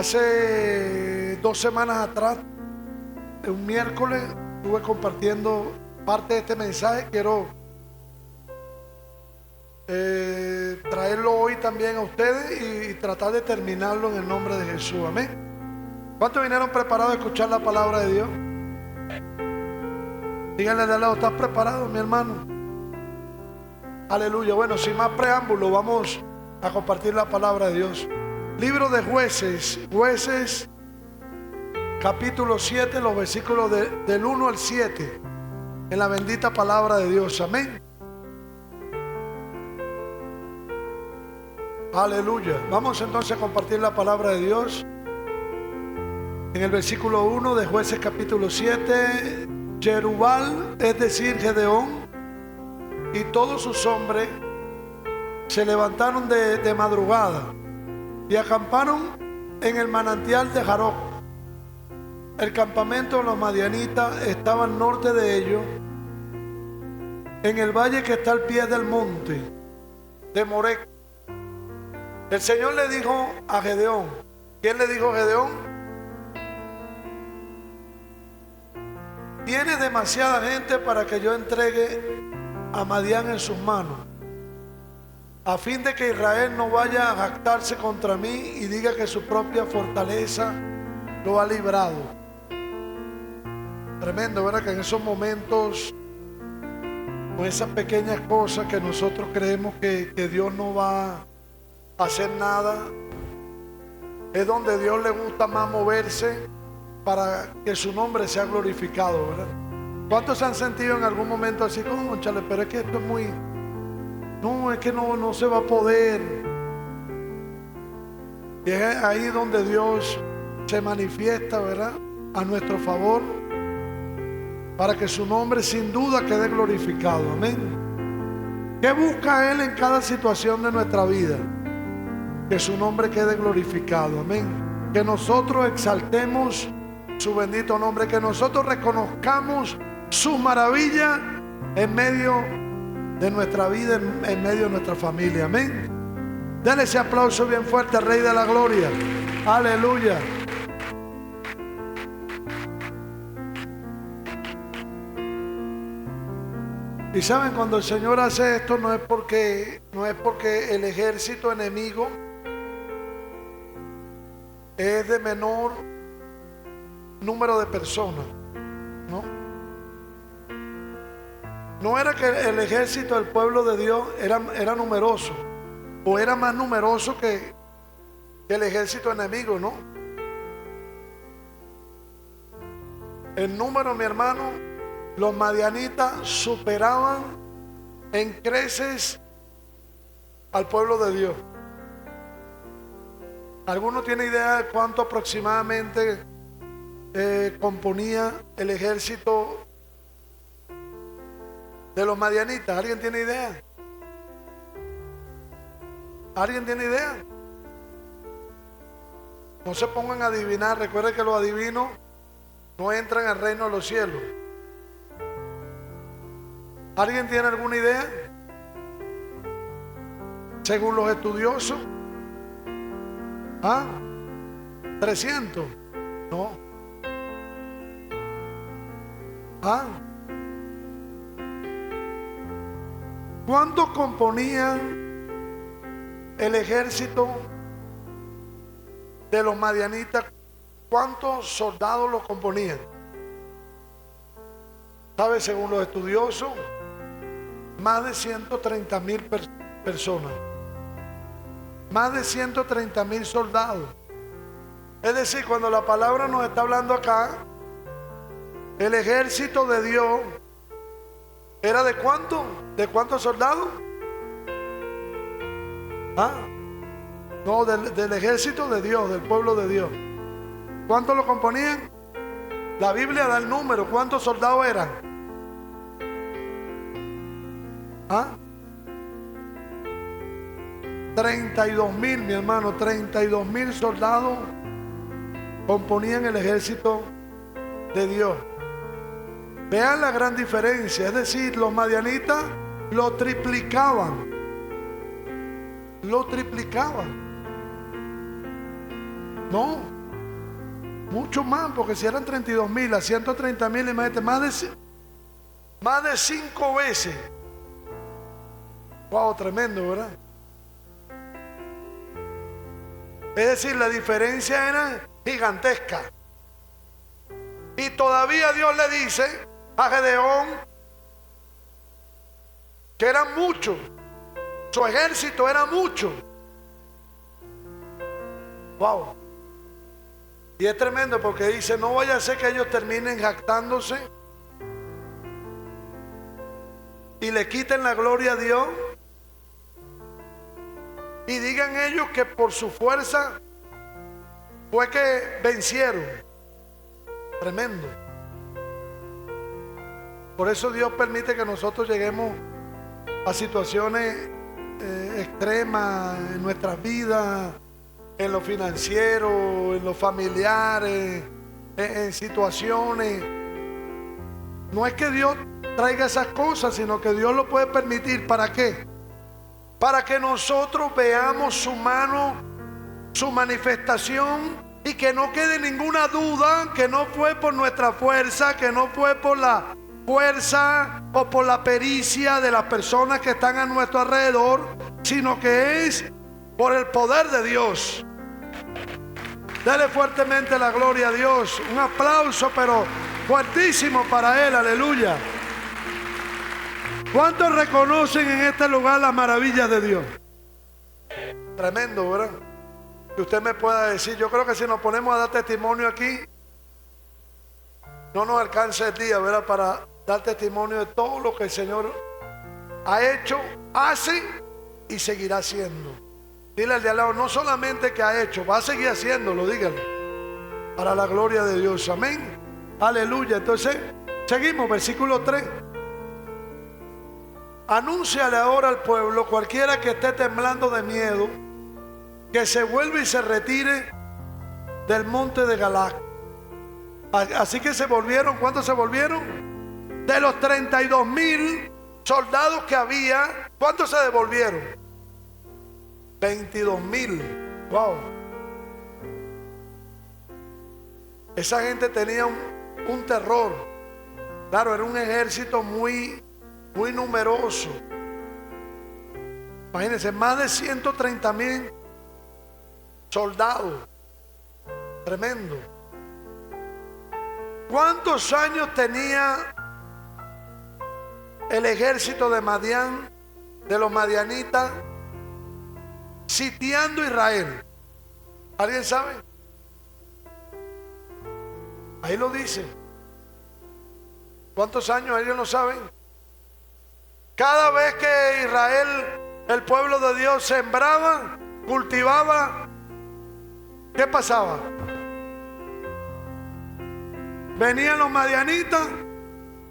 Hace 2 semanas atrás, un miércoles, estuve compartiendo parte de este mensaje. Quiero traerlo hoy también a ustedes y tratar de terminarlo en el nombre de Jesús. Amén. ¿Cuántos vinieron preparados a escuchar la palabra de Dios? Díganle de al lado, ¿estás preparado, mi hermano? Aleluya. Bueno, sin más preámbulo, vamos a compartir la palabra de Dios. Libro de Jueces, capítulo 7, los versículos del 1 al 7, en la bendita palabra de Dios. Amén. Aleluya. Vamos entonces a compartir la palabra de Dios. En el versículo 1 de Jueces capítulo 7, Jerubal, es decir, Gedeón, y todos sus hombres se levantaron de madrugada y acamparon en el manantial de Jaroc. El campamento de los madianitas estaba al norte de ellos, en el valle que está al pie del monte de Morec. El Señor le dijo a Gedeón. ¿Quién le dijo a Gedeón? Tienes demasiada gente para que yo entregue a Madián en sus manos, a fin de que Israel no vaya a jactarse contra mí y diga que su propia fortaleza lo ha librado. Tremendo, ¿verdad? Que en esos momentos, con esas pequeñas cosas que nosotros creemos que Dios no va a hacer nada, es donde Dios le gusta más moverse para que su nombre sea glorificado, ¿verdad? ¿Cuántos se han sentido en algún momento así, cónchale, pero es que esto es muy... No, es que no se va a poder? Y es ahí donde Dios se manifiesta, ¿verdad?, a nuestro favor, para que su nombre sin duda quede glorificado. Amén. ¿Qué busca Él en cada situación de nuestra vida? Que su nombre quede glorificado. Amén. Que nosotros exaltemos su bendito nombre, que nosotros reconozcamos su maravilla en medio de nuestra vida, en medio de nuestra familia. Amén. Denle ese aplauso bien fuerte al Rey de la Gloria. Aleluya. Y saben, cuando el Señor hace esto, no es porque el ejército enemigo es de menor número de personas, ¿no? No era que el ejército del pueblo de Dios era numeroso, o era más numeroso que el ejército enemigo, ¿no? El número, mi hermano, los madianitas superaban en creces al pueblo de Dios. ¿Alguno tiene idea de cuánto aproximadamente componía el ejército de los madianitas? ¿Alguien tiene idea? ¿Alguien tiene idea? No se pongan a adivinar. Recuerden que los adivinos no entran al reino de los cielos. ¿Alguien tiene alguna idea? Según los estudiosos, 300. No. ¿Cuánto componía el ejército de los madianitas? ¿Cuántos soldados lo componían? ¿Sabe? Según los estudiosos, más de 130,000 personas. Más de 130,000 soldados. Es decir, cuando la palabra nos está hablando acá, el ejército de Dios era ¿de cuánto? ¿De cuántos soldados? No, del ejército de Dios, del pueblo de Dios. ¿Cuántos lo componían? La Biblia da el número. ¿Cuántos soldados eran? 32,000, mi hermano. 32,000 soldados componían el ejército de Dios. Vean la gran diferencia. Es decir, los madianitas lo triplicaban. Lo triplicaban. No, Mucho más, porque si eran 32,000 a 130,000, imagínate, más de 5 veces. Wow, tremendo, ¿verdad? Es decir, la diferencia era gigantesca. Y todavía Dios le dice a Gedeón que eran muchos, su ejército era mucho. Wow. Y es tremendo porque dice, no vaya a ser que ellos terminen jactándose y le quiten la gloria a Dios y digan ellos que por su fuerza fue que vencieron. Tremendo. Por eso Dios permite que nosotros lleguemos a situaciones extremas en nuestras vidas, en lo financiero, en lo familiares, en situaciones. No es que Dios traiga esas cosas, sino que Dios lo puede permitir. ¿Para qué? Para que nosotros veamos su mano, su manifestación, y que no quede ninguna duda que no fue por nuestra fuerza, que no fue por la fuerza o por la pericia de las personas que están a nuestro alrededor, sino que es por el poder de Dios. Dele fuertemente la gloria a Dios. Un aplauso, pero fuertísimo para Él. Aleluya. ¿Cuántos reconocen en este lugar las maravillas de Dios? Tremendo, ¿verdad? Que usted me pueda decir. Yo creo que si nos ponemos a dar testimonio aquí, no nos alcanza el día, ¿verdad? Para dar testimonio de todo lo que el Señor ha hecho, hace y seguirá haciendo. Dile al de al lado, no solamente que ha hecho, va a seguir haciéndolo, dígale, para la gloria de Dios. Amén. Aleluya. Entonces, seguimos, versículo 3. Anúnciale ahora al pueblo, cualquiera que esté temblando de miedo, que se vuelva y se retire del monte de Galaad. Así que se volvieron. ¿Cuántos se volvieron? De los 32,000 soldados que había, ¿cuántos se devolvieron? 22,000. Wow. Esa gente tenía un terror. Claro, era un ejército muy numeroso. Imagínense, más de 130,000 soldados. Tremendo. ¿Cuántos años tenía el ejército de Madián, de los madianitas, sitiando Israel? ¿Alguien sabe? Ahí lo dice. ¿Cuántos años? ¿Alguien lo sabe? Cada vez que Israel, el pueblo de Dios, sembraba, cultivaba, ¿qué pasaba? Venían los madianitas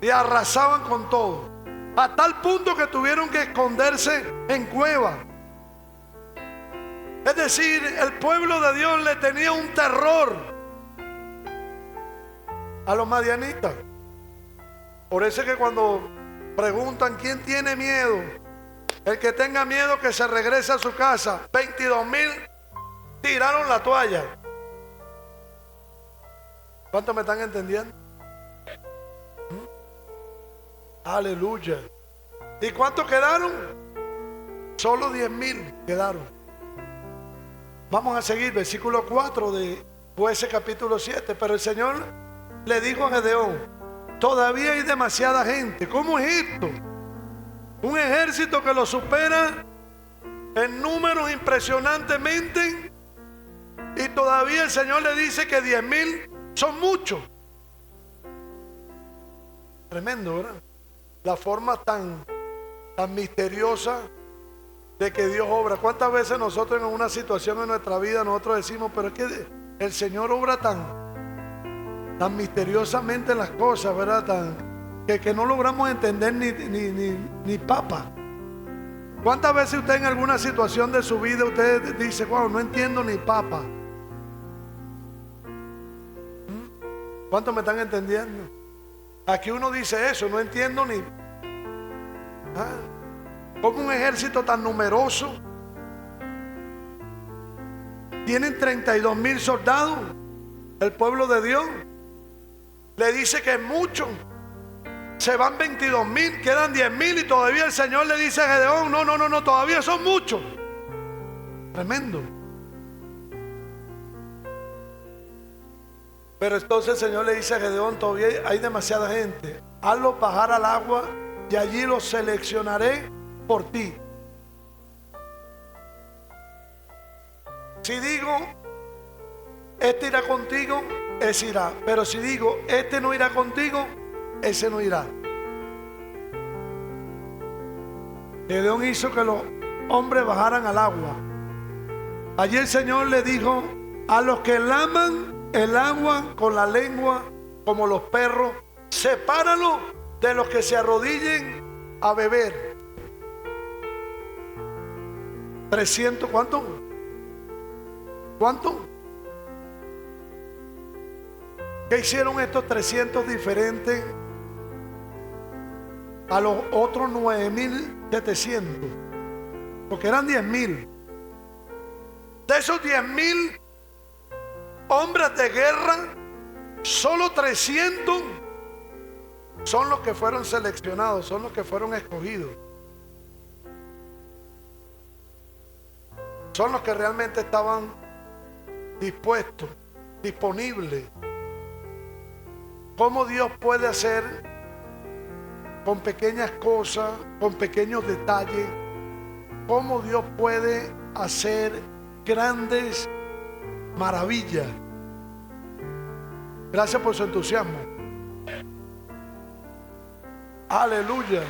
y arrasaban con todo, a tal punto que tuvieron que esconderse en cuevas. Es decir, el pueblo de Dios le tenía un terror a los madianitas. Por eso es que cuando preguntan quién tiene miedo, el que tenga miedo que se regrese a su casa. 22,000 tiraron la toalla. ¿Cuántos me están entendiendo? Aleluya. ¿Y cuántos quedaron? Solo 10,000 quedaron. Vamos a seguir, versículo 4 de Jueces capítulo 7. Pero el Señor le dijo a Gedeón, todavía hay demasiada gente. ¿Cómo es esto? Un ejército que lo supera en números impresionantemente, y todavía el Señor le dice que 10,000 son muchos. Tremendo, ¿verdad? La forma tan misteriosa de que Dios obra. ¿Cuántas veces nosotros en una situación en nuestra vida nosotros decimos, pero es que el Señor obra tan misteriosamente las cosas, ¿verdad? Que no logramos entender ni papa. ¿Cuántas veces usted en alguna situación de su vida usted dice, wow, no entiendo ni papa? ¿Cuántos me están entendiendo? Aquí uno dice eso, no entiendo ni... Como un ejército tan numeroso, tienen 32,000 soldados, el pueblo de Dios. Le dice que es mucho. Se van 22,000, quedan 10,000 y todavía el Señor le dice a Gedeón, no, todavía son muchos. Tremendo. Pero entonces el Señor le dice a Gedeón, todavía hay demasiada gente. Hazlos bajar al agua y allí los seleccionaré por ti. Si digo, este irá contigo, ese irá. Pero si digo, este no irá contigo, ese no irá. Gedeón hizo que los hombres bajaran al agua. Allí el Señor le dijo, a los que laman el agua con la lengua como los perros, sepáralo de los que se arrodillen a beber. 300, ¿cuánto? ¿Cuánto? ¿Qué hicieron estos 300 diferentes a los otros 9,700? Porque eran 10,000. De esos 10,000 hombres de guerra, solo 300 son los que fueron seleccionados, son los que fueron escogidos. Son los que realmente estaban dispuestos, disponibles. ¿Cómo Dios puede hacer con pequeñas cosas, con pequeños detalles? ¿Cómo Dios puede hacer grandes maravillas? Gracias por su entusiasmo. Aleluya.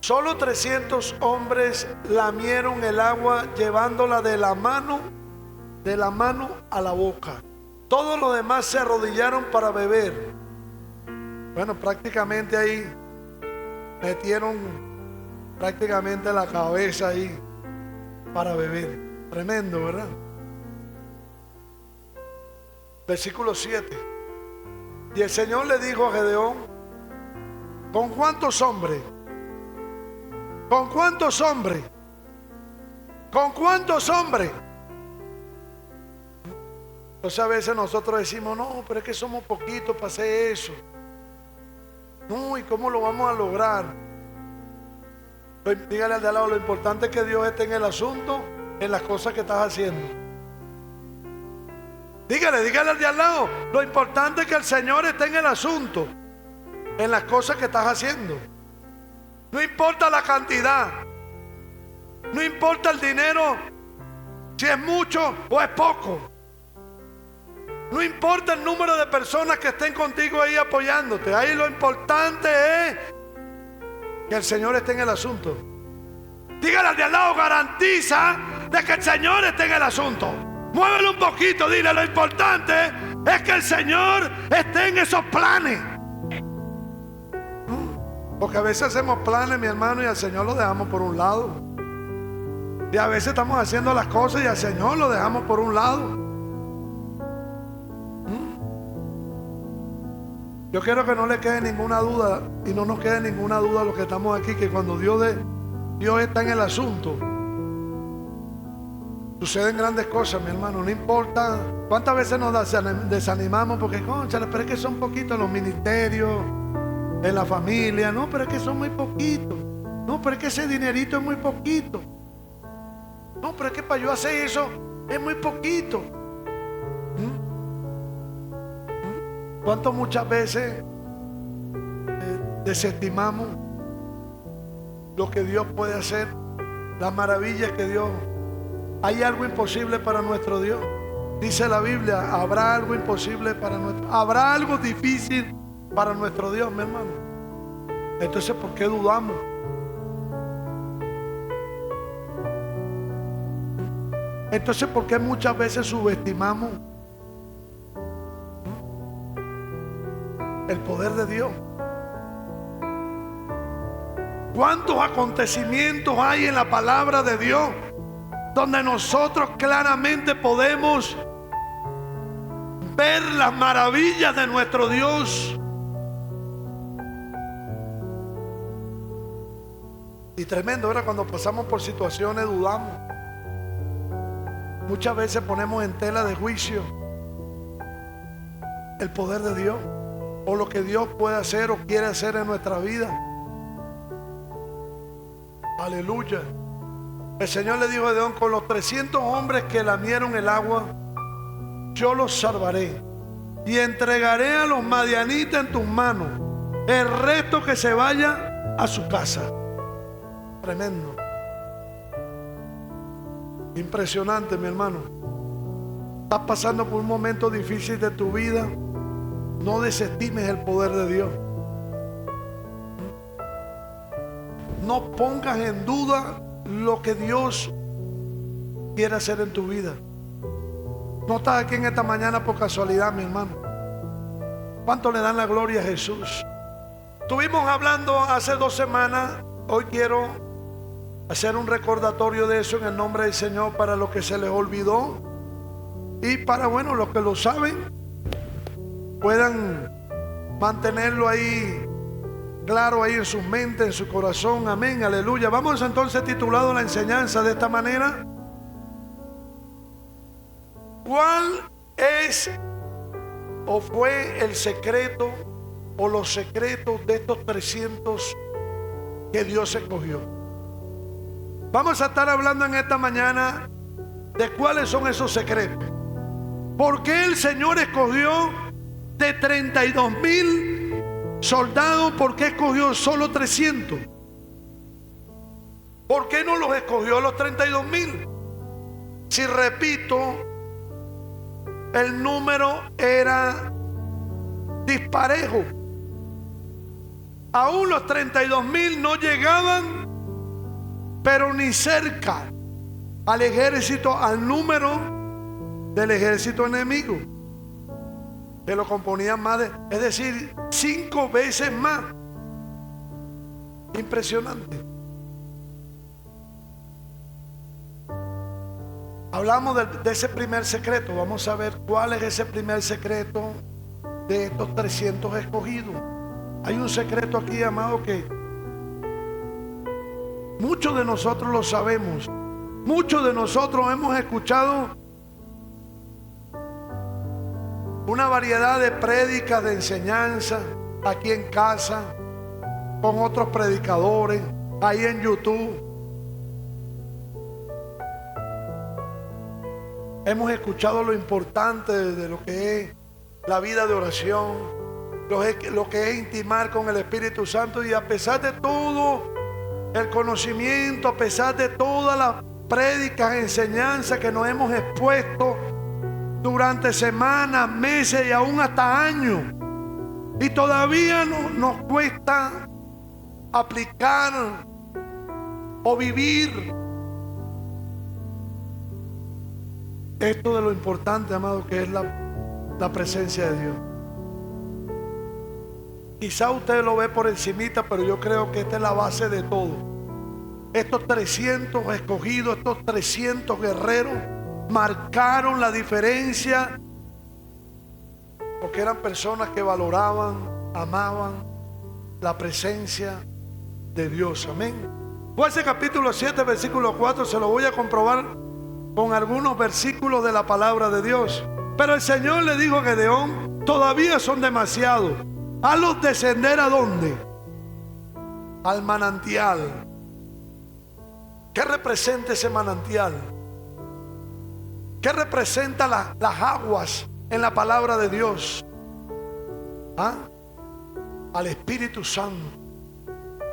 Solo 300 hombres lamieron el agua llevándola de la mano a la boca. Todos los demás se arrodillaron para beber. Bueno, prácticamente ahí metieron prácticamente la cabeza ahí para beber. Tremendo, ¿verdad? Versículo 7. Y el Señor le dijo a Gedeón, ¿con cuántos hombres? ¿Con cuántos hombres? ¿Con cuántos hombres? Entonces a veces nosotros decimos, no, pero es que somos poquitos para hacer eso. No, ¿y cómo lo vamos a lograr? Dígale al de al lado, lo importante es que Dios esté en el asunto, en las cosas que estás haciendo. Dígale al de al lado, lo importante es que el Señor esté en el asunto, en las cosas que estás haciendo. No importa la cantidad, no importa el dinero, si es mucho o es poco. No importa el número de personas que estén contigo ahí apoyándote. Ahí lo importante es que el Señor esté en el asunto. Dígale al de al lado, garantiza de que el Señor esté en el asunto. Muévelo un poquito, dile, lo importante es que el Señor esté en esos planes. Porque a veces hacemos planes, mi hermano, y al Señor lo dejamos por un lado. Y a veces estamos haciendo las cosas y al Señor lo dejamos por un lado. Yo quiero que no le quede ninguna duda y no nos quede ninguna duda a los que estamos aquí, que cuando Dios está en el asunto, suceden grandes cosas, mi hermano. No importa cuántas veces nos desanimamos porque, cónchale, pero es que son poquitos los ministerios, en la familia. No, pero es que son muy poquitos. No, pero es que ese dinerito es muy poquito. No, pero es que para yo hacer eso es muy poquito. ¿Cuánto muchas veces desestimamos lo que Dios puede hacer? Las maravillas que Dios... ¿Hay algo imposible para nuestro Dios? Dice la Biblia, ¿habrá algo imposible para nuestro... ¿Habrá algo difícil para nuestro Dios, mi hermano? Entonces, ¿por qué dudamos? Entonces, ¿por qué muchas veces subestimamos el poder de Dios? ¿Cuántos acontecimientos hay en la palabra de Dios donde nosotros claramente podemos ver las maravillas de nuestro Dios? Y tremendo, ¿verdad? Cuando pasamos por situaciones dudamos. muchas veces ponemos en tela de juicio el poder de Dios o lo que Dios puede hacer o quiere hacer en nuestra vida. Aleluya. El Señor le dijo a Gedeón: con los 300 hombres que lamieron el agua, yo los salvaré y entregaré a los madianitas en tus manos. El resto que se vaya a su casa. Tremendo. Impresionante, mi hermano. Estás pasando por un momento difícil de tu vida. No desestimes el poder de Dios. No pongas en duda lo que Dios quiere hacer en tu vida. No estás aquí en esta mañana por casualidad, mi hermano. ¿Cuánto le dan la gloria a Jesús? Estuvimos hablando hace 2 semanas. Hoy quiero hacer un recordatorio de eso en el nombre del Señor para los que se les olvidó y para, bueno, los que lo saben puedan mantenerlo ahí claro, ahí en su mente, en su corazón. Amén, aleluya. Vamos entonces titulado la enseñanza de esta manera: ¿cuál es o fue el secreto o los secretos de estos 300 que Dios escogió? Vamos a estar hablando en esta mañana de cuáles son esos secretos. ¿Por qué el Señor escogió de 32,000 soldados? ¿Por qué escogió solo 300? ¿Por qué no los escogió los 32,000? Si repito, el número era disparejo. Aún los 32,000 no llegaban, pero ni cerca al ejército, al número del ejército enemigo, que lo componían más de, es decir, 5 veces más. Impresionante. Hablamos de ese primer secreto. Vamos a ver cuál es ese primer secreto de estos 300 escogidos. Hay un secreto aquí, amado, que muchos de nosotros lo sabemos. Muchos de nosotros hemos escuchado una variedad de prédicas, de enseñanza, aquí en casa, con otros predicadores, ahí en YouTube. Hemos escuchado lo importante de lo que es la vida de oración, lo que es intimar con el Espíritu Santo. Y a pesar de todo el conocimiento, a pesar de todas las prédicas, enseñanzas que nos hemos expuesto durante semanas, meses y aún hasta años, y todavía nos cuesta aplicar o vivir esto de lo importante, amado, que es la presencia de Dios. Quizá usted lo ve por encimita, pero yo creo que esta es la base de todo. Estos 300 escogidos, estos 300 guerreros marcaron la diferencia, porque eran personas que valoraban, amaban la presencia de Dios. Amén. Jueces capítulo 7, versículo 4, se lo voy a comprobar con algunos versículos de la palabra de Dios. Pero el Señor le dijo a Gedeón: todavía son demasiados. Hazlos descender ¿a dónde? Al manantial. ¿Qué representa ese manantial? ¿Qué representa las aguas en la palabra de Dios? ¿Ah? Al Espíritu Santo.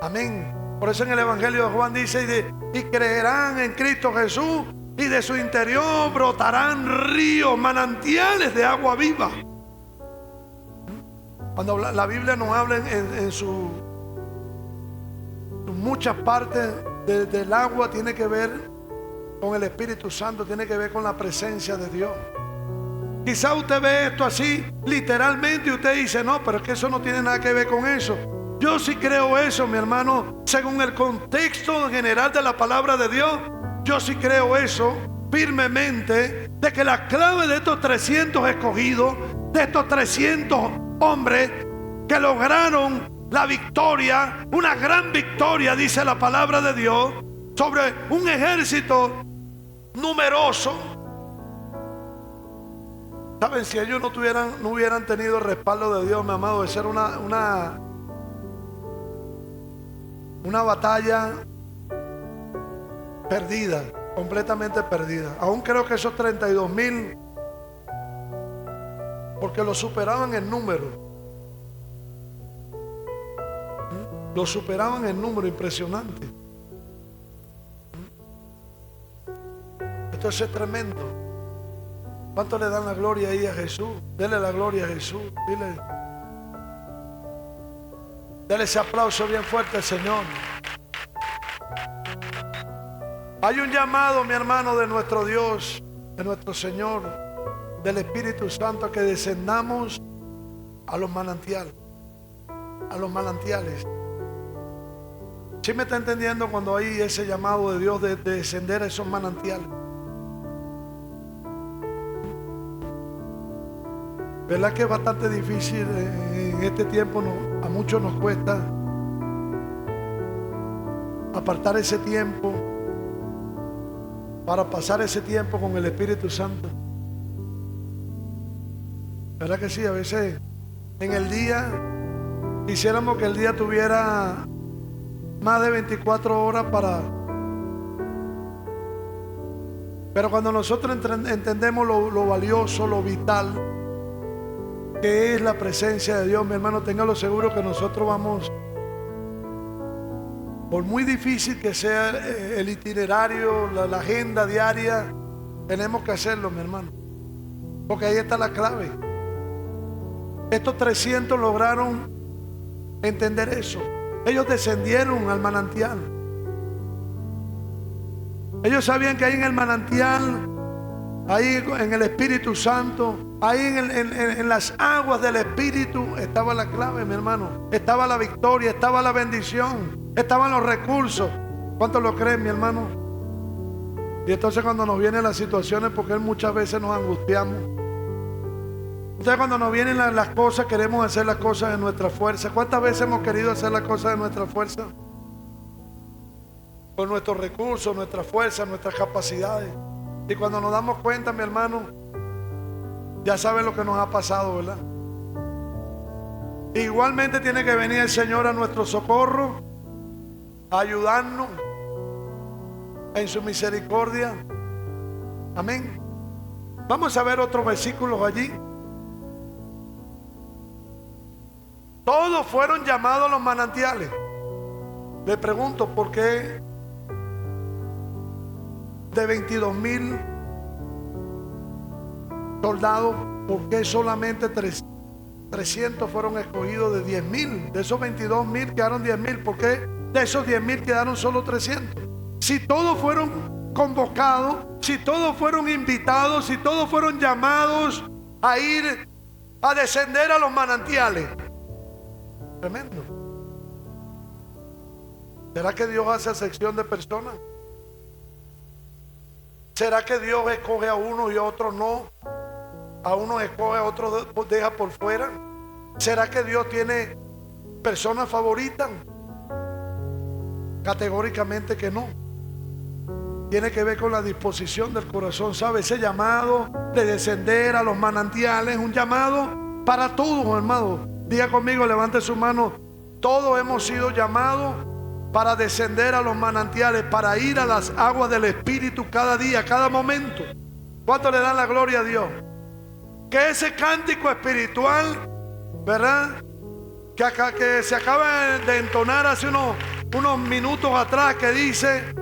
Amén. Por eso en el Evangelio de Juan dice: y creerán en Cristo Jesús, y de su interior brotarán ríos, manantiales de agua viva. Cuando la Biblia nos habla en muchas partes del agua, tiene que ver con el Espíritu Santo, tiene que ver con la presencia de Dios. Quizá usted ve esto así literalmente y usted dice: no, pero es que eso no tiene nada que ver con eso. Yo sí creo eso, mi hermano, según el contexto general de la palabra de Dios. Yo sí creo eso firmemente, de que la clave de estos 300 escogidos, de estos 300 hombres que lograron la victoria, una gran victoria, dice la palabra de Dios, sobre un ejército numeroso, Saben, si ellos no hubieran tenido el respaldo de Dios, mi amado, de ser una batalla perdida, completamente perdida. Aún creo que esos 32,000, porque lo superaban en número, lo superaban en número, impresionante. Esto es tremendo. ¿Cuánto le dan la gloria ahí a Jesús? Dele la gloria a Jesús. Dele ese aplauso bien fuerte al Señor. Hay un llamado, mi hermano, de nuestro Dios, de nuestro Señor, del Espíritu Santo, a que descendamos a los manantiales. A los manantiales. ¿Sí me está entendiendo cuando hay ese llamado de Dios de descender a esos manantiales? ¿Verdad que es bastante difícil en este tiempo? A muchos nos cuesta apartar ese tiempo para pasar ese tiempo con el Espíritu Santo. ¿Verdad que sí? A veces en el día quisiéramos que el día tuviera más de 24 horas pero cuando nosotros entendemos lo valioso, lo vital que es la presencia de Dios, mi hermano, téngalo seguro que nosotros vamos, por muy difícil que sea el itinerario, la agenda diaria, tenemos que hacerlo, mi hermano, porque ahí está la clave. Estos 300 lograron entender eso. Ellos descendieron al manantial. Ellos sabían que ahí en el manantial, ahí en el Espíritu Santo, ahí en las aguas del Espíritu estaba la clave, mi hermano. Estaba la victoria, estaba la bendición, estaban los recursos. ¿Cuántos lo creen, mi hermano? Y entonces cuando nos vienen las situaciones, porque muchas veces nos angustiamos. Entonces cuando nos vienen las cosas, queremos hacer las cosas de nuestra fuerza. ¿Cuántas veces hemos querido hacer las cosas de nuestra fuerza? Con nuestros recursos, nuestra fuerza, nuestras capacidades. Y cuando nos damos cuenta, mi hermano, ya saben lo que nos ha pasado, ¿verdad? Igualmente tiene que venir el Señor a nuestro socorro, a ayudarnos en su misericordia. Amén. Vamos a ver otros versículos allí. Todos fueron llamados a los manantiales. Le pregunto, ¿por qué de 22,000 soldados, por qué solamente 300 fueron escogidos de 10,000? De esos 22,000 quedaron 10,000. ¿Por qué de esos 10,000 quedaron solo 300? Si todos fueron convocados, si todos fueron invitados, si todos fueron llamados a ir a descender a los manantiales. Tremendo. ¿Será que Dios hace acepción de personas? ¿Será que Dios escoge a uno y a otros no? A uno escoge, a otros deja por fuera. ¿Será que Dios tiene personas favoritas? Categóricamente que no. Tiene que ver con la disposición del corazón, ¿sabe? Ese llamado de descender a los manantiales es un llamado para todos, hermano. Diga conmigo, levante su mano. Todos hemos sido llamados para descender a los manantiales, para ir a las aguas del Espíritu cada día, cada momento. ¿Cuánto le dan la gloria a Dios? Que ese cántico espiritual, ¿verdad? Que se acaba de entonar hace unos minutos atrás, que dice: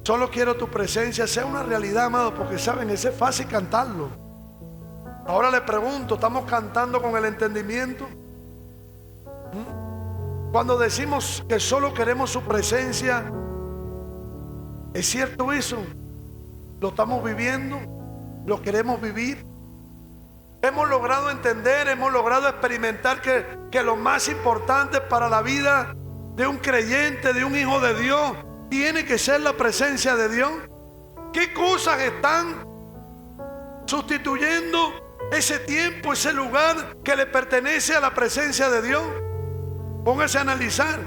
solo quiero tu presencia, sea una realidad, amado, porque saben, ese es fácil cantarlo. Ahora le pregunto, ¿estamos cantando con el entendimiento? Cuando decimos que solo queremos su presencia, ¿es cierto eso? ¿Lo estamos viviendo? ¿Lo queremos vivir? Hemos logrado entender, hemos logrado experimentar que lo más importante para la vida de un creyente, de un hijo de Dios, tiene que ser la presencia de Dios. ¿Qué cosas están sustituyendo ese tiempo, ese lugar que le pertenece a la presencia de Dios? Póngase a analizar.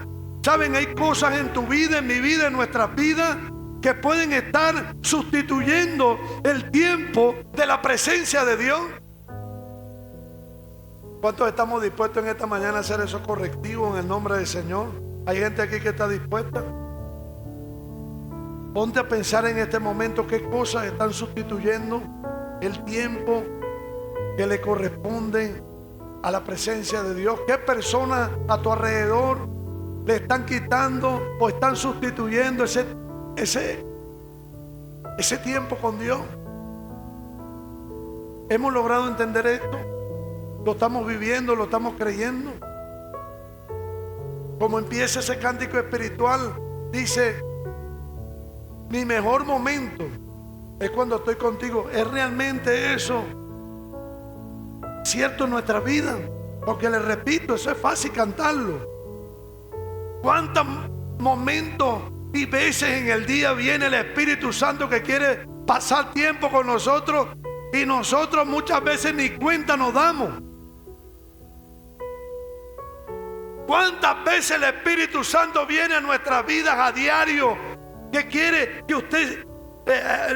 Saben, hay cosas en tu vida, en mi vida, en nuestras vidas, que pueden estar sustituyendo el tiempo de la presencia de Dios. ¿Cuántos estamos dispuestos en esta mañana a hacer esos correctivos en el nombre del Señor? Hay gente aquí que está dispuesta. Ponte a pensar en este momento qué cosas están sustituyendo el tiempo que le corresponde a la presencia de Dios. ¿Qué personas a tu alrededor le están quitando o están sustituyendo ese tiempo con Dios? ¿Hemos logrado entender esto? ¿Lo estamos viviendo? ¿Lo estamos creyendo? Como empieza ese cántico espiritual, dice: mi mejor momento es cuando estoy contigo. ¿Es realmente eso cierto en nuestra vida? Porque les repito, eso es fácil cantarlo. ¿Cuántos momentos y veces en el día viene el Espíritu Santo que quiere pasar tiempo con nosotros y nosotros muchas veces ni cuenta nos damos? ¿Cuántas veces el Espíritu Santo viene a nuestras vidas a diario que quiere que usted...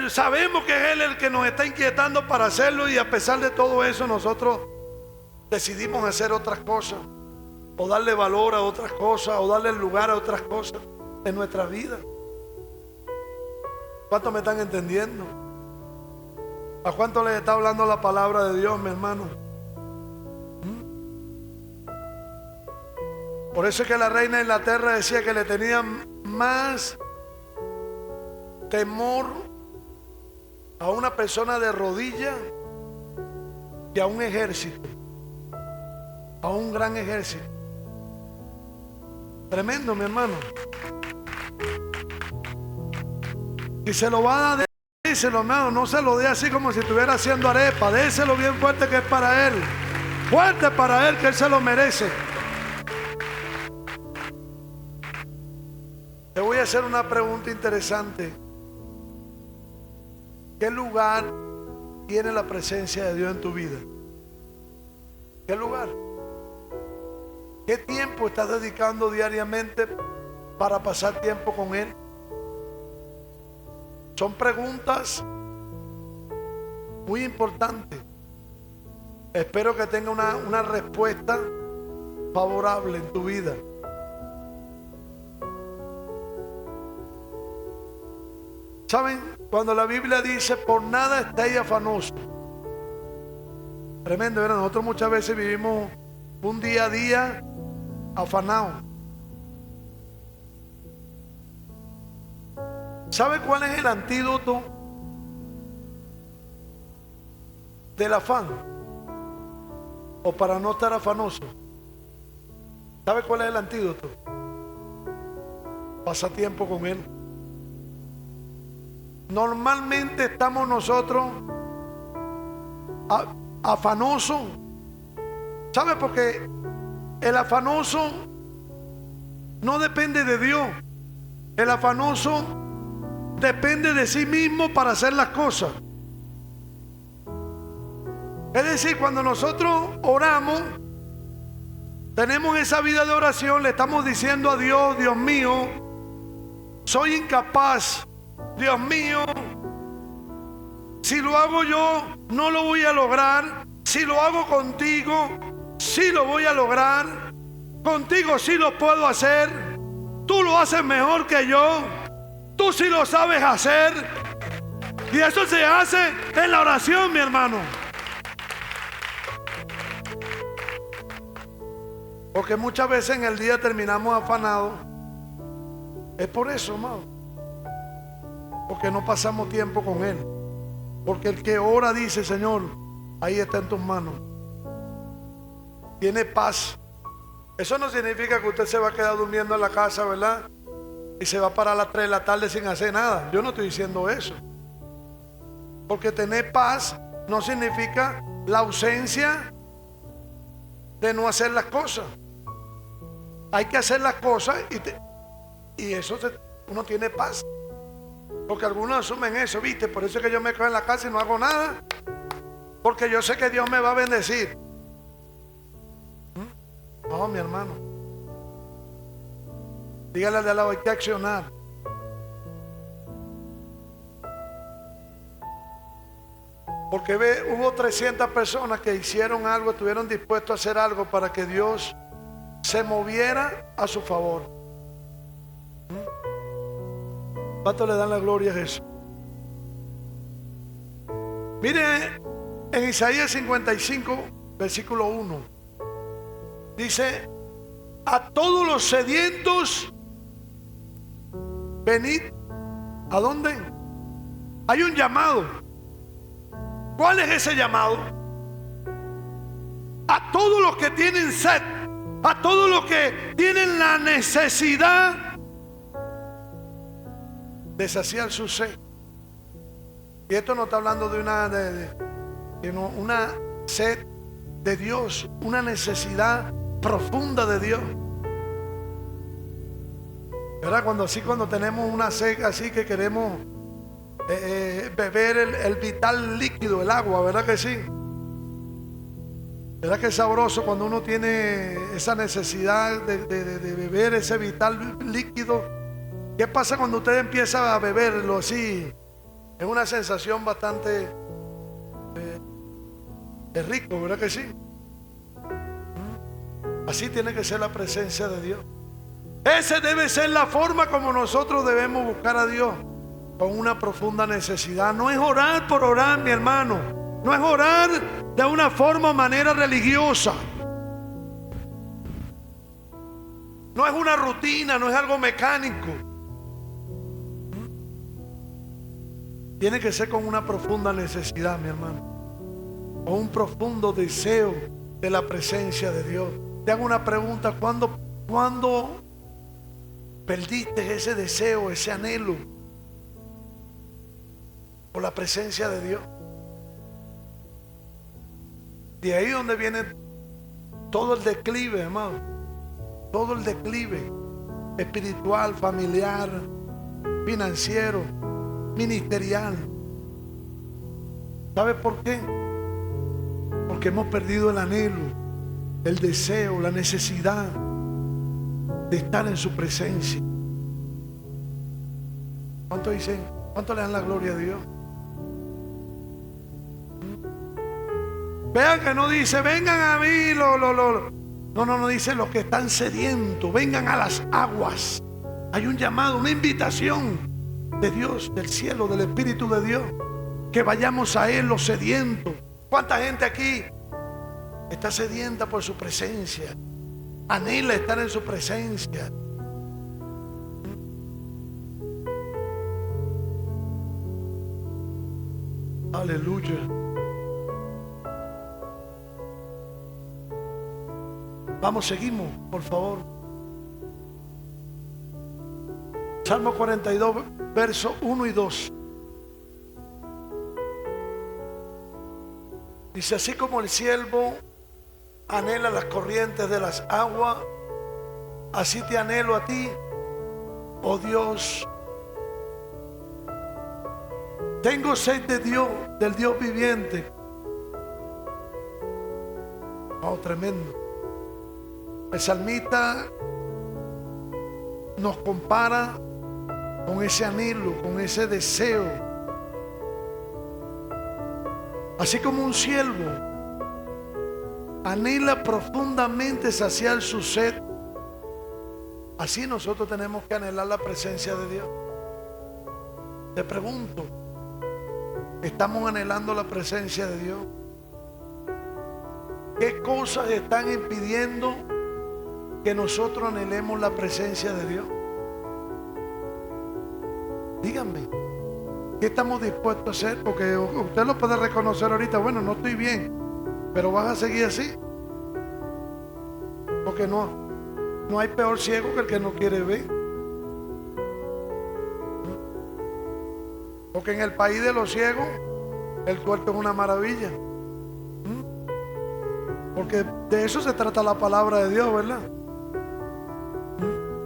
sabemos que es Él el que nos está inquietando para hacerlo, y a pesar de todo eso nosotros decidimos hacer otras cosas, o darle valor a otras cosas, o darle lugar a otras cosas en nuestra vida? ¿Cuántos me están entendiendo? ¿A cuántos les está hablando la palabra de Dios, mi hermano? Por eso es que la reina de Inglaterra decía que le tenían más temor a una persona de rodillas que a un ejército, a un gran ejército. Tremendo, mi hermano. Y se lo va a dar, díselo, hermano, no se lo dé así como si estuviera haciendo arepa. Déselo bien fuerte, que es para Él. Fuerte para Él, que Él se lo merece. Te voy a hacer una pregunta interesante. ¿Qué lugar tiene la presencia de Dios en tu vida? ¿Qué lugar? ¿Qué tiempo estás dedicando diariamente para pasar tiempo con Él? Son preguntas muy importantes. Espero que tenga una respuesta favorable en tu vida. ¿Saben? Cuando la Biblia dice: por nada estéis afanosos. Tremendo, ¿verdad? Nosotros muchas veces vivimos un día a día afanado. ¿Sabe cuál es el antídoto del afán? O para no estar afanoso. ¿Sabe cuál es el antídoto? Pasa tiempo con Él. Normalmente estamos nosotros afanosos. ¿Sabe? Porque el afanoso no depende de Dios. El afanoso depende de sí mismo para hacer las cosas. Es decir, cuando nosotros oramos, tenemos esa vida de oración, le estamos diciendo a Dios: Dios mío, soy incapaz. Dios mío, si lo hago yo, no lo voy a lograr. Si lo hago contigo, sí lo voy a lograr. Contigo sí lo puedo hacer. Tú lo haces mejor que yo. Tú sí lo sabes hacer. Y eso se hace en la oración, mi hermano. Porque muchas veces en el día terminamos afanados. Es por eso, hermano. Porque no pasamos tiempo con Él. Porque el que ora dice: Señor, ahí está en tus manos. Tiene paz. Eso no significa que usted se va a quedar durmiendo en la casa, ¿verdad? Y se va a parar a las 3 de la tarde sin hacer nada. Yo no estoy diciendo eso. Porque tener paz no significa la ausencia de no hacer las cosas. Hay que hacer las cosas y eso uno tiene paz. Porque algunos asumen eso, ¿viste? Por eso es que yo me quedo en la casa y no hago nada. Porque yo sé que Dios me va a bendecir. No, mi hermano. Dígale al de al lado: hay que accionar. Porque hubo 300 personas que hicieron algo, estuvieron dispuestos a hacer algo para que Dios se moviera a su favor. ¿Cuánto le dan la gloria a Jesús? Mire, en Isaías 55, versículo 1, dice: a todos los sedientos, venid. ¿A dónde? Hay un llamado. ¿Cuál es ese llamado? A todos los que tienen sed, a todos los que tienen la necesidad de saciar su sed. Y esto no está hablando de una sed de Dios, una necesidad profunda de Dios. ¿Verdad? Cuando tenemos una sed así que queremos beber el vital líquido, el agua, ¿verdad que sí? ¿Verdad que es sabroso cuando uno tiene esa necesidad de beber ese vital líquido? ¿Qué pasa cuando usted empieza a beberlo así? Es una sensación bastante rico, ¿verdad que sí? Así tiene que ser la presencia de Dios. Esa debe ser la forma como nosotros debemos buscar a Dios, con una profunda necesidad. No es orar por orar, mi hermano. No es orar de una forma o manera religiosa. No es una rutina, no es algo mecánico. Tiene que ser con una profunda necesidad, mi hermano, con un profundo deseo de la presencia de Dios. Te hago una pregunta: ¿cuándo perdiste ese deseo, ese anhelo por la presencia de Dios? De ahí donde viene todo el declive, hermano. Todo el declive espiritual, familiar, financiero, ministerial. ¿Sabe por qué? Porque hemos perdido el anhelo, el deseo, la necesidad de estar en su presencia. ¿Cuánto dicen? ¿Cuánto le dan la gloria a Dios? Vean que no dice: vengan a mí, no dice los que están sedientos, vengan a las aguas. Hay un llamado, una invitación de Dios, del cielo, del Espíritu de Dios, que vayamos a Él, los sedientos. ¿Cuánta gente aquí está sedienta por su presencia? Anhela estar en su presencia. Aleluya. Vamos, seguimos, por favor. Salmo 42, versos 1 y 2. Dice: así como el siervo anhela las corrientes de las aguas, así te anhelo a ti, oh Dios. Tengo sed de Dios, del Dios viviente. Oh, tremendo. El salmista nos compara con ese anhelo, con ese deseo. Así como un siervo anhela profundamente saciar su sed, así nosotros tenemos que anhelar la presencia de Dios. Te pregunto, ¿estamos anhelando la presencia de Dios? ¿Qué cosas están impidiendo que nosotros anhelemos la presencia de Dios? Díganme, ¿qué estamos dispuestos a hacer? Porque usted lo puede reconocer ahorita: bueno, no estoy bien, pero vas a seguir así. Porque no hay peor ciego que el que no quiere ver. Porque en el país de los ciegos, el tuerto es una maravilla. Porque de eso se trata la palabra de Dios, ¿verdad?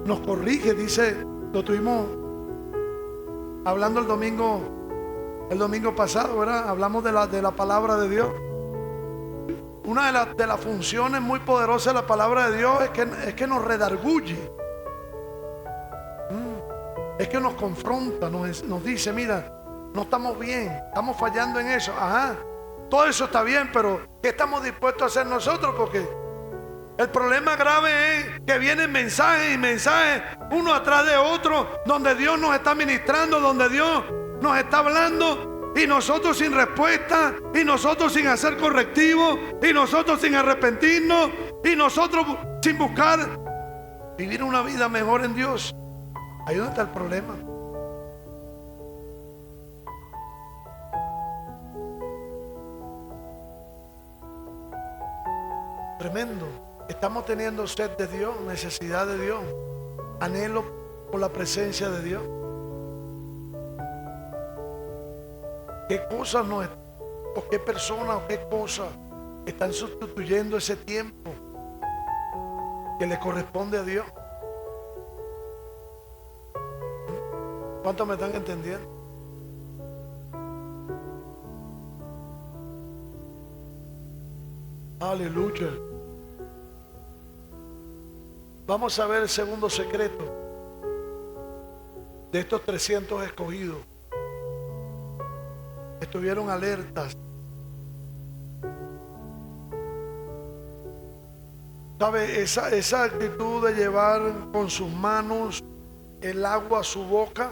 Nos corrige, dice, lo tuvimos hablando el domingo pasado, ¿verdad? Hablamos de la palabra de Dios. Una de las funciones muy poderosas de la palabra de Dios es que nos redarguye. Es que nos confronta, nos dice: mira, no estamos bien, estamos fallando en eso. Ajá, Todo eso está bien, pero ¿qué estamos dispuestos a hacer nosotros? Porque el problema grave es que vienen mensajes y mensajes uno atrás de otro, donde Dios nos está ministrando, donde Dios nos está hablando, y nosotros sin respuesta, y nosotros sin hacer correctivos, y nosotros sin arrepentirnos, y nosotros sin buscar vivir una vida mejor en Dios. Ahí donde está el problema. Tremendo. Estamos teniendo sed de Dios, necesidad de Dios, anhelo por la presencia de Dios. ¿Qué cosas no es, o qué personas o qué cosas están sustituyendo ese tiempo que le corresponde a Dios? ¿Cuántos me están entendiendo? Aleluya. Vamos a ver el segundo secreto de estos 300 escogidos. Estuvieron alertas. ¿Sabe? Esa actitud de llevar con sus manos el agua a su boca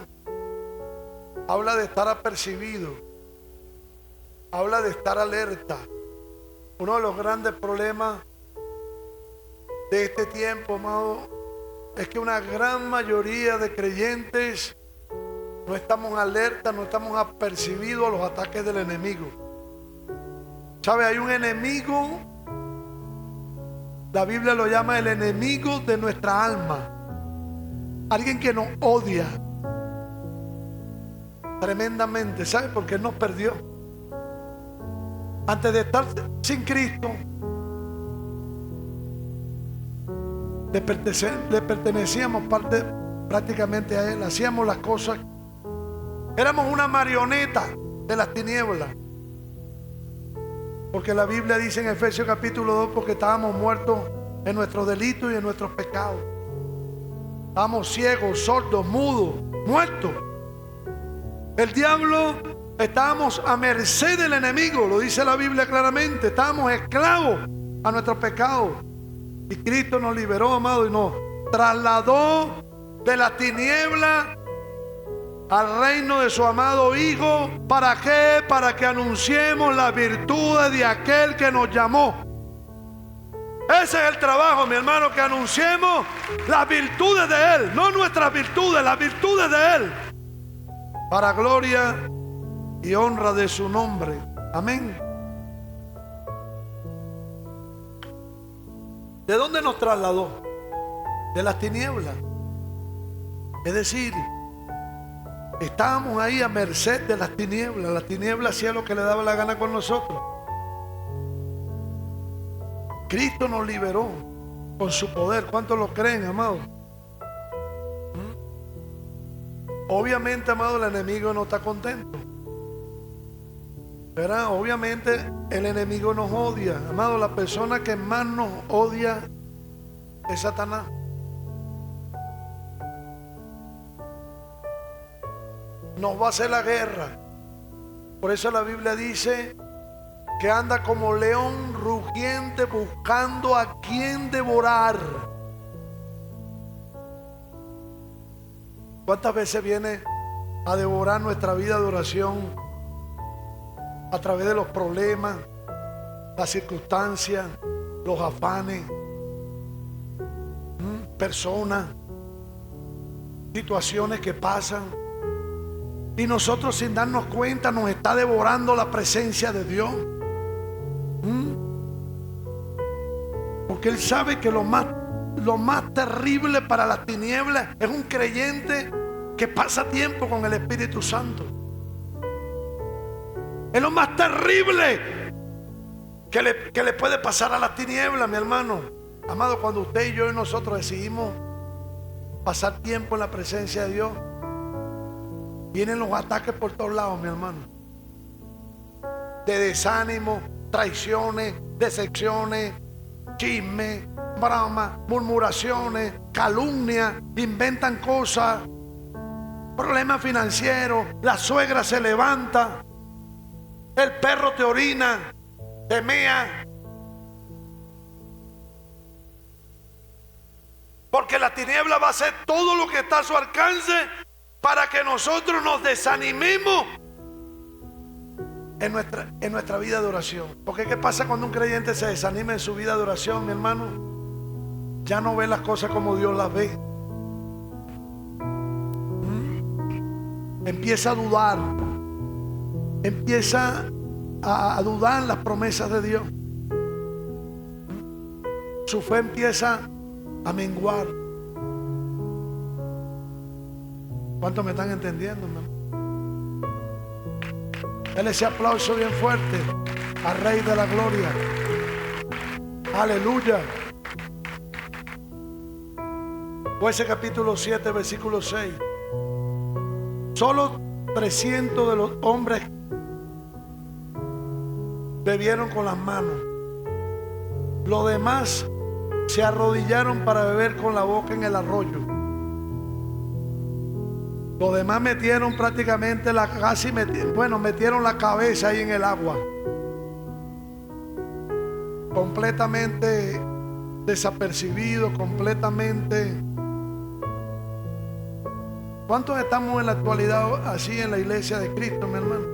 habla de estar apercibido, habla de estar alerta. Uno de los grandes problemas de este tiempo, amado, es que una gran mayoría de creyentes no estamos alertas, no estamos apercibidos a los ataques del enemigo. ¿Sabe? Hay un enemigo, la Biblia lo llama el enemigo de nuestra alma. Alguien que nos odia tremendamente. ¿Sabe? Porque Él nos perdió. Antes de estar sin Cristo, le pertenecíamos prácticamente a Él. Hacíamos las cosas. Éramos una marioneta de las tinieblas. Porque la Biblia dice en Efesios capítulo 2, porque estábamos muertos en nuestros delitos y en nuestros pecados. Estábamos ciegos, sordos, mudos, muertos. El diablo, estábamos a merced del enemigo, lo dice la Biblia claramente. Estábamos esclavos a nuestros pecados. Y Cristo nos liberó, amado, y nos trasladó de la tiniebla al reino de su amado Hijo. ¿Para qué? Para que anunciemos las virtudes de aquel que nos llamó. Ese es el trabajo, mi hermano, que anunciemos las virtudes de Él, no nuestras virtudes, las virtudes de Él, para gloria y honra de su nombre. Amén. ¿De dónde nos trasladó? De las tinieblas. Es decir, estábamos ahí a merced de las tinieblas. Las tinieblas hacía lo que le daba la gana con nosotros. Cristo nos liberó con su poder. ¿Cuántos lo creen, amado? Obviamente, amado, el enemigo no está contento, ¿verdad? Obviamente el enemigo nos odia. Amado, la persona que más nos odia es Satanás. Nos va a hacer la guerra. Por eso la Biblia dice que anda como león rugiente buscando a quien devorar. ¿Cuántas veces viene a devorar nuestra vida de oración a través de los problemas, las circunstancias, los afanes, personas, situaciones que pasan? Y nosotros, sin darnos cuenta, nos está devorando la presencia de Dios. Porque Él sabe que lo más terrible para las tinieblas es un creyente que pasa tiempo con el Espíritu Santo. Es lo más terrible que le puede pasar a las tinieblas, mi hermano. Amado, cuando usted y yo y nosotros decidimos pasar tiempo en la presencia de Dios, vienen los ataques por todos lados, mi hermano. De desánimo, traiciones, decepciones, chismes, broma, murmuraciones, calumnias, inventan cosas, problemas financieros, la suegra se levanta. el perro te orina, te mea. Porque la tiniebla va a hacer todo lo que está a su alcance para que nosotros nos desanimemos en nuestra vida de oración. Porque ¿qué pasa cuando un creyente se desanima en su vida de oración, mi hermano? Ya no ve las cosas como Dios las ve. Empieza a dudar. Empieza a dudar en las promesas de Dios. Su fe empieza a menguar. ¿Cuántos me están entendiendo, hermano? Dale ese aplauso bien fuerte al Rey de la Gloria. Aleluya. Jueces capítulo 7, versículo 6. Solo 300 de los hombres bebieron con las manos. Los demás se arrodillaron para beber con la boca en el arroyo. Los demás metieron prácticamente metieron la cabeza ahí en el agua. Completamente desapercibidos, completamente. ¿Cuántos estamos en la actualidad así en la iglesia de Cristo, mi hermano?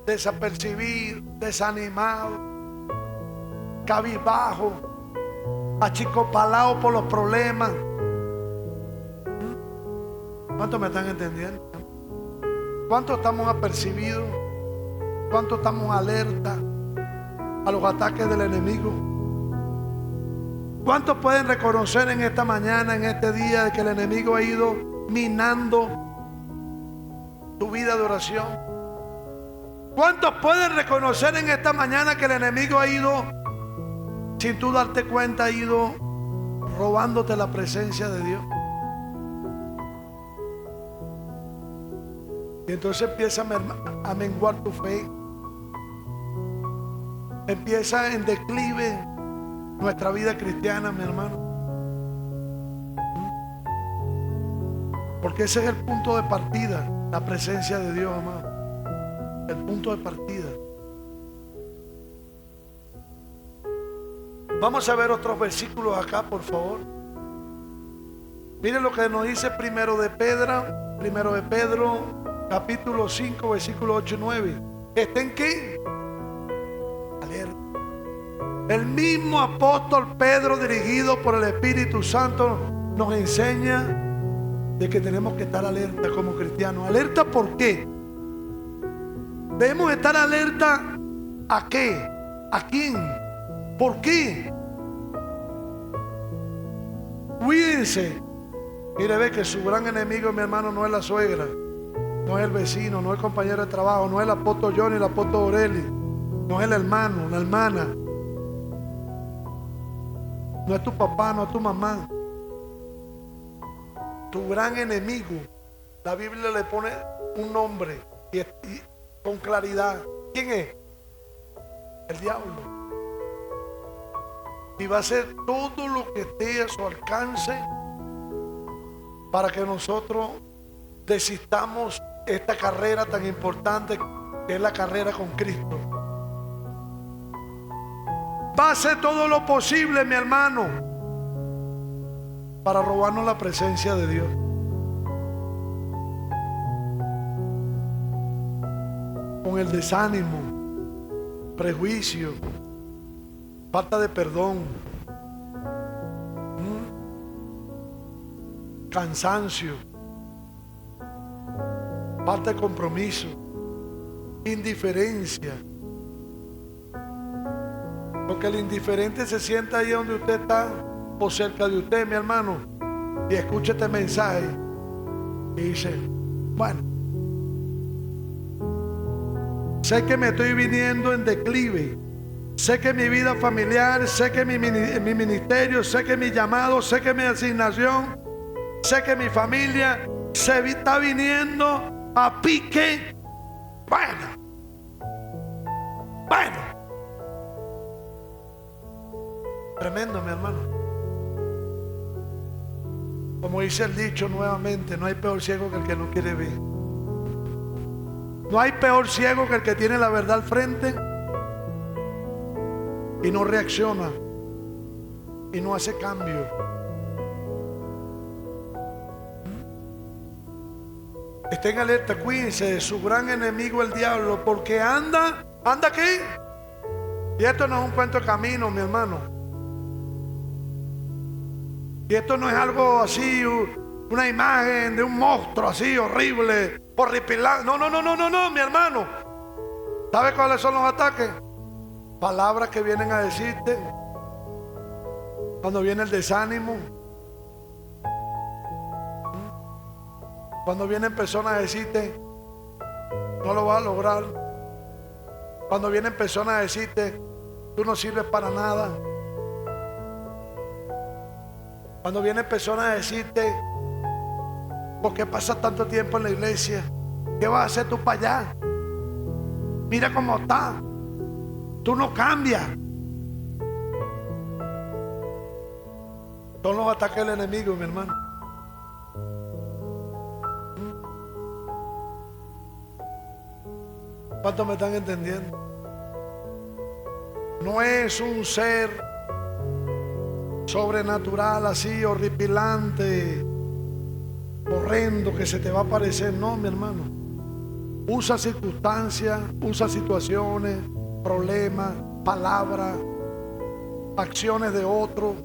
Desapercibidos, desanimados, cabizbajos, achicopalados por los problemas. ¿Cuántos me están entendiendo? ¿Cuántos estamos apercibidos? ¿Cuántos estamos alerta a los ataques del enemigo? ¿Cuántos pueden reconocer en esta mañana, en este día, de que el enemigo ha ido minando tu vida de oración? ¿Cuántos pueden reconocer en esta mañana que el enemigo ha ido, sin tú darte cuenta, ha ido robándote la presencia de Dios? Y entonces empieza a menguar tu fe. Empieza en declive nuestra vida cristiana, mi hermano. Porque ese es el punto de partida, la presencia de Dios, amado. El punto de partida. Vamos a ver otros versículos acá, por favor. Miren lo que nos dice primero de Pedro, capítulo 5, versículos 8 y 9. ¿Estén qué? Alerta. El mismo apóstol Pedro, dirigido por el Espíritu Santo, nos enseña de que tenemos que estar alerta como cristianos. ¿Alerta por qué? Debemos estar alerta ¿a qué? ¿A quién? ¿Por qué? Cuídense. Mire, ve que su gran enemigo, mi hermano, no es la suegra, no es el vecino, no es el compañero de trabajo, no es el apóstol Johnny, el apóstol Aureli, no es el hermano, la hermana, no es tu papá, no es tu mamá. Tu gran enemigo, la Biblia le pone un nombre y con claridad. ¿Quién es? El diablo. Y va a hacer todo lo que esté a su alcance para que nosotros desistamos esta carrera tan importante que es la carrera con Cristo. Va a hacer todo lo posible, mi hermano, para robarnos la presencia de Dios. Con el desánimo, prejuicio, falta de perdón, cansancio, falta de compromiso, indiferencia. Porque el indiferente se sienta ahí donde usted está o cerca de usted, mi hermano, y escucha este mensaje y dice: bueno, sé que me estoy viniendo en declive, sé que mi vida familiar, sé que mi ministerio, sé que mi llamado, sé que mi asignación, sé que mi familia se está viniendo a pique. Bueno, tremendo, mi hermano. Como dice el dicho nuevamente, no hay peor ciego que el que no quiere ver. No hay peor ciego que el que tiene la verdad al frente y no reacciona y no hace cambio. Estén alerta, cuídense de su gran enemigo el diablo, porque anda ¿qué? Y esto no es un cuento de camino, mi hermano. Y esto no es algo así, una imagen de un monstruo así horrible, horripilante. No, mi hermano. ¿Sabe cuáles son los ataques? Palabras que vienen a decirte cuando viene el desánimo, cuando vienen personas a decirte no lo vas a lograr, cuando vienen personas a decirte tú no sirves para nada, cuando vienen personas a decirte ¿por qué pasas tanto tiempo en la iglesia? ¿Qué vas a hacer tú para allá? Mira cómo está, tú no cambias. Son los ataques del enemigo, mi hermano. ¿Cuántos me están entendiendo? No es un ser sobrenatural así, horripilante, horrendo, que se te va a aparecer. No, mi hermano. Usa circunstancias, usa situaciones, problemas, palabras, acciones de otros,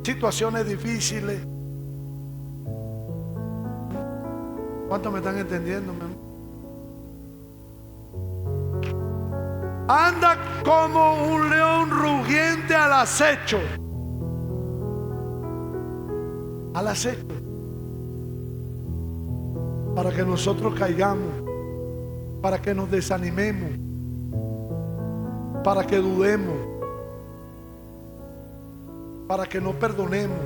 situaciones difíciles. ¿Cuántos me están entendiendo, mi hermano? Anda como un león rugiente al acecho. Al acecho. Para que nosotros caigamos, para que nos desanimemos, para que dudemos, para que no perdonemos,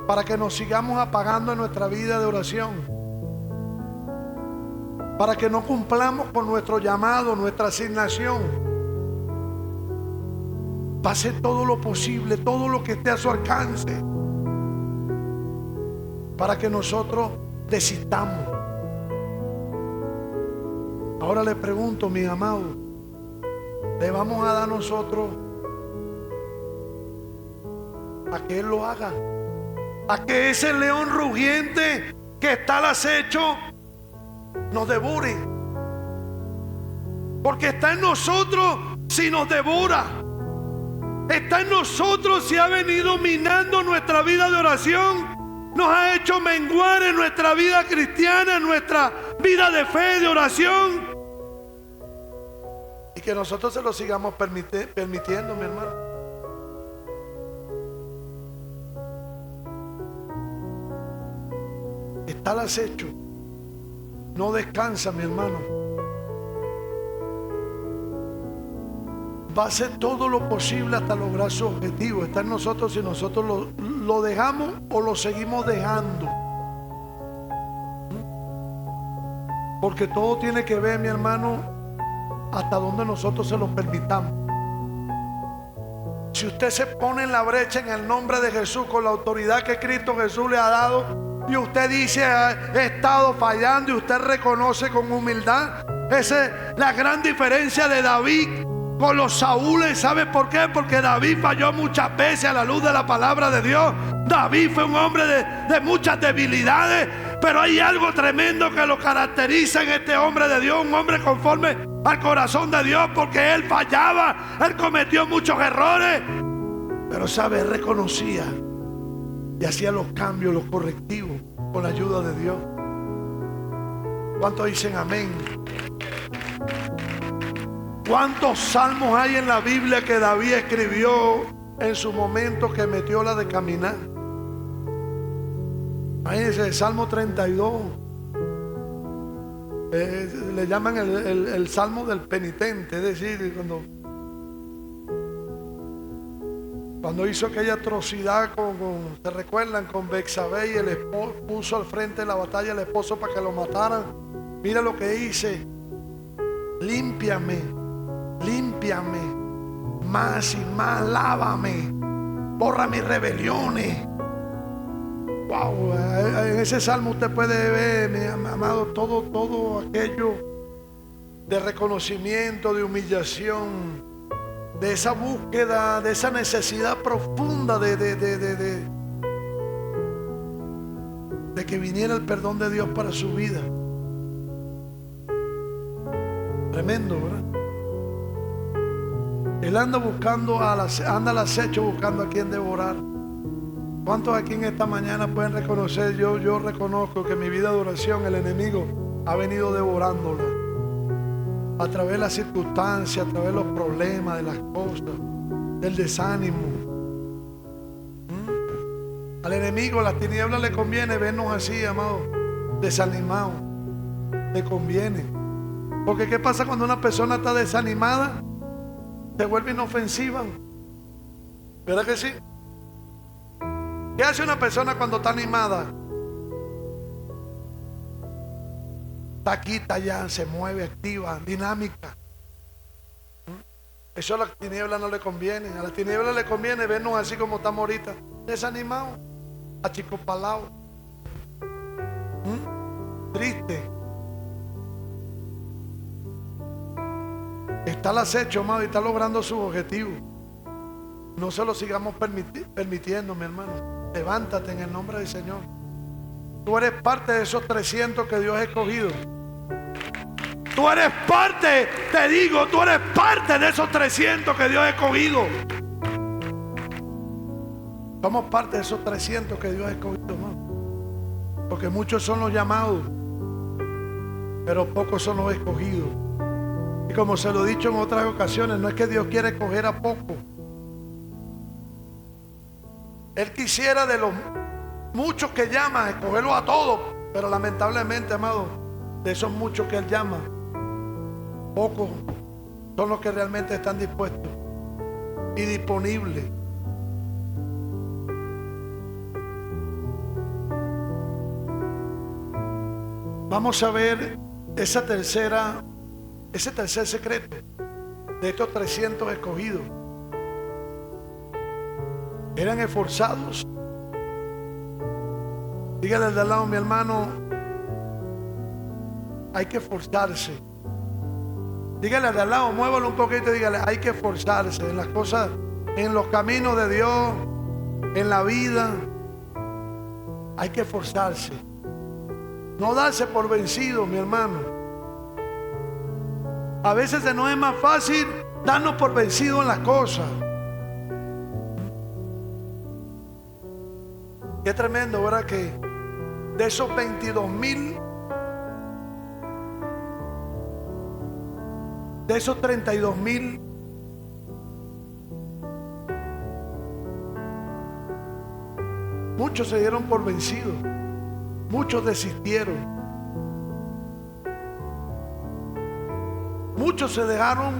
para que nos sigamos apagando en nuestra vida de oración, para que no cumplamos con nuestro llamado, nuestra asignación. Va a hacer todo lo posible, todo lo que esté a su alcance, para que nosotros desistamos. Ahora le pregunto, mis amados, ¿le vamos a dar nosotros a que Él lo haga? A que ese león rugiente que está al acecho nos devore. Porque está en nosotros si nos devora. Está en nosotros si ha venido minando nuestra vida de oración. Nos ha hecho menguar en nuestra vida cristiana, en nuestra vida de fe, de oración. Y que nosotros se lo sigamos permitiendo, mi hermano. Está al acecho. No descansa, mi hermano. Va a hacer todo lo posible hasta lograr su objetivo. Está en nosotros si nosotros lo dejamos o lo seguimos dejando. Porque todo tiene que ver, mi hermano, hasta donde nosotros se lo permitamos. Si usted se pone en la brecha en el nombre de Jesús, con la autoridad que Cristo Jesús le ha dado, y usted dice he estado fallando, y usted reconoce con humildad, esa es la gran diferencia de David con los Saúles. ¿Sabe por qué? Porque David falló muchas veces a la luz de la palabra de Dios. David fue un hombre de muchas debilidades, pero hay algo tremendo que lo caracteriza en este hombre de Dios, un hombre conforme al corazón de Dios, porque él fallaba, él cometió muchos errores, pero sabe, él reconocía y hacía los cambios, los correctivos con la ayuda de Dios. ¿Cuántos dicen amén? ¿Cuántos salmos hay en la Biblia que David escribió en su momento que metió la de caminar? Imagínense, el Salmo 32. Le llaman el Salmo del penitente. Es decir, cuando hizo aquella atrocidad ¿se recuerdan? Con Betsabé, y el esposo puso al frente de la batalla al esposo para que lo mataran. Mira lo que dice: límpiame más y más, lávame, borra mis rebeliones. Wow, en ese salmo usted puede ver, mi amado, todo aquello de reconocimiento, de humillación, de esa búsqueda, de esa necesidad profunda de que viniera el perdón de Dios para su vida. Tremendo, ¿verdad? Él anda buscando, anda al acecho buscando a quien devorar. ¿Cuántos aquí en esta mañana pueden reconocer? Yo reconozco que en mi vida de oración el enemigo ha venido devorándola a través de las circunstancias, a través de los problemas, de las cosas, del desánimo. Al enemigo, a las tinieblas le conviene vernos así, amados, desanimados. Le conviene. Porque ¿qué pasa cuando una persona está desanimada? Se vuelve inofensiva. ¿Verdad que sí? ¿Qué hace una persona cuando está animada? Está aquí, está allá, se mueve, activa, dinámica. Eso a las tinieblas no le conviene. A las tinieblas le conviene vernos así como estamos ahorita, desanimados, achicopalados, triste. Está al acecho, amado, y está logrando su objetivo. No se lo sigamos permitiendo, mi hermano. Levántate en el nombre del Señor. Tú eres parte de esos 300 que Dios ha escogido. Tú eres parte, te digo, tú eres parte de esos 300 que Dios ha escogido. Somos parte de esos 300 que Dios ha escogido, hermano. Porque muchos son los llamados, pero pocos son los escogidos. Y como se lo he dicho en otras ocasiones, no es que Dios quiere escoger a pocos. Él quisiera de los muchos que llama escogerlos a todos, pero lamentablemente, amado, de esos muchos que Él llama, pocos son los que realmente están dispuestos y disponibles. Vamos a ver ese tercer secreto de estos 300 escogidos. Eran esforzados. Dígale al de al lado, mi hermano, hay que esforzarse. Dígale al de al lado, muévalo un poquito y dígale, hay que esforzarse en las cosas, en los caminos de Dios, en la vida. Hay que esforzarse. No darse por vencido, mi hermano. A veces nos es más fácil darnos por vencido en las cosas. Qué tremendo, ¿verdad? Que de esos 22,000, de esos 32,000, muchos se dieron por vencidos, muchos desistieron, muchos se dejaron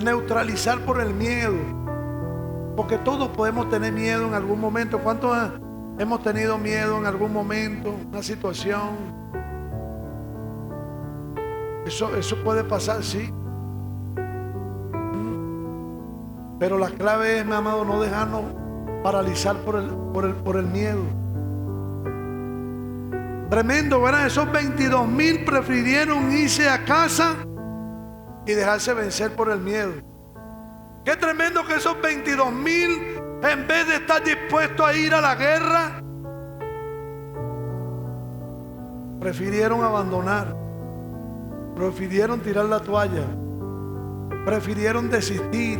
neutralizar por el miedo. Porque todos podemos tener miedo en algún momento. ¿Cuántos hemos tenido miedo en algún momento? Una situación. Eso puede pasar, sí. Pero la clave es, mi amado, no dejarnos paralizar por el miedo. Tremendo, ¿verdad? Esos 22,000 prefirieron irse a casa y dejarse vencer por el miedo. Qué tremendo que esos 22,000, en vez de estar dispuestos a ir a la guerra, prefirieron abandonar, prefirieron tirar la toalla, prefirieron desistir.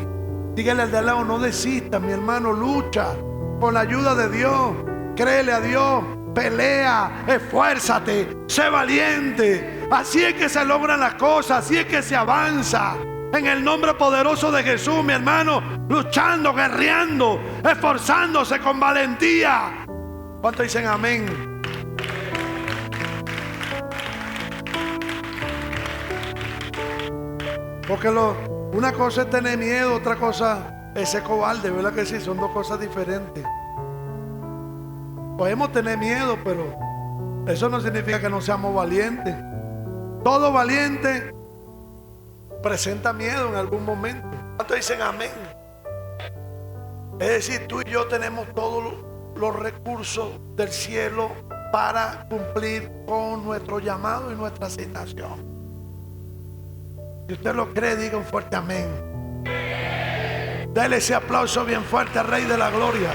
Dígale al de al lado, no desista, mi hermano, lucha con la ayuda de Dios, créele a Dios, pelea, esfuérzate, sé valiente. Así es que se logran las cosas, así es que se avanza. En el nombre poderoso de Jesús, mi hermano, luchando, guerreando, esforzándose con valentía. ¿Cuántos dicen amén? Porque una cosa es tener miedo, otra cosa es ser cobarde, ¿verdad que sí? Son dos cosas diferentes. Podemos tener miedo, pero eso no significa que no seamos valientes. Todo valiente presenta miedo en algún momento. ¿Cuántos dicen amén? Es decir, tú y yo tenemos los recursos del cielo para cumplir con nuestro llamado y nuestra asignación. Si usted lo cree, diga un fuerte amén. Dele ese aplauso bien fuerte al Rey de la Gloria.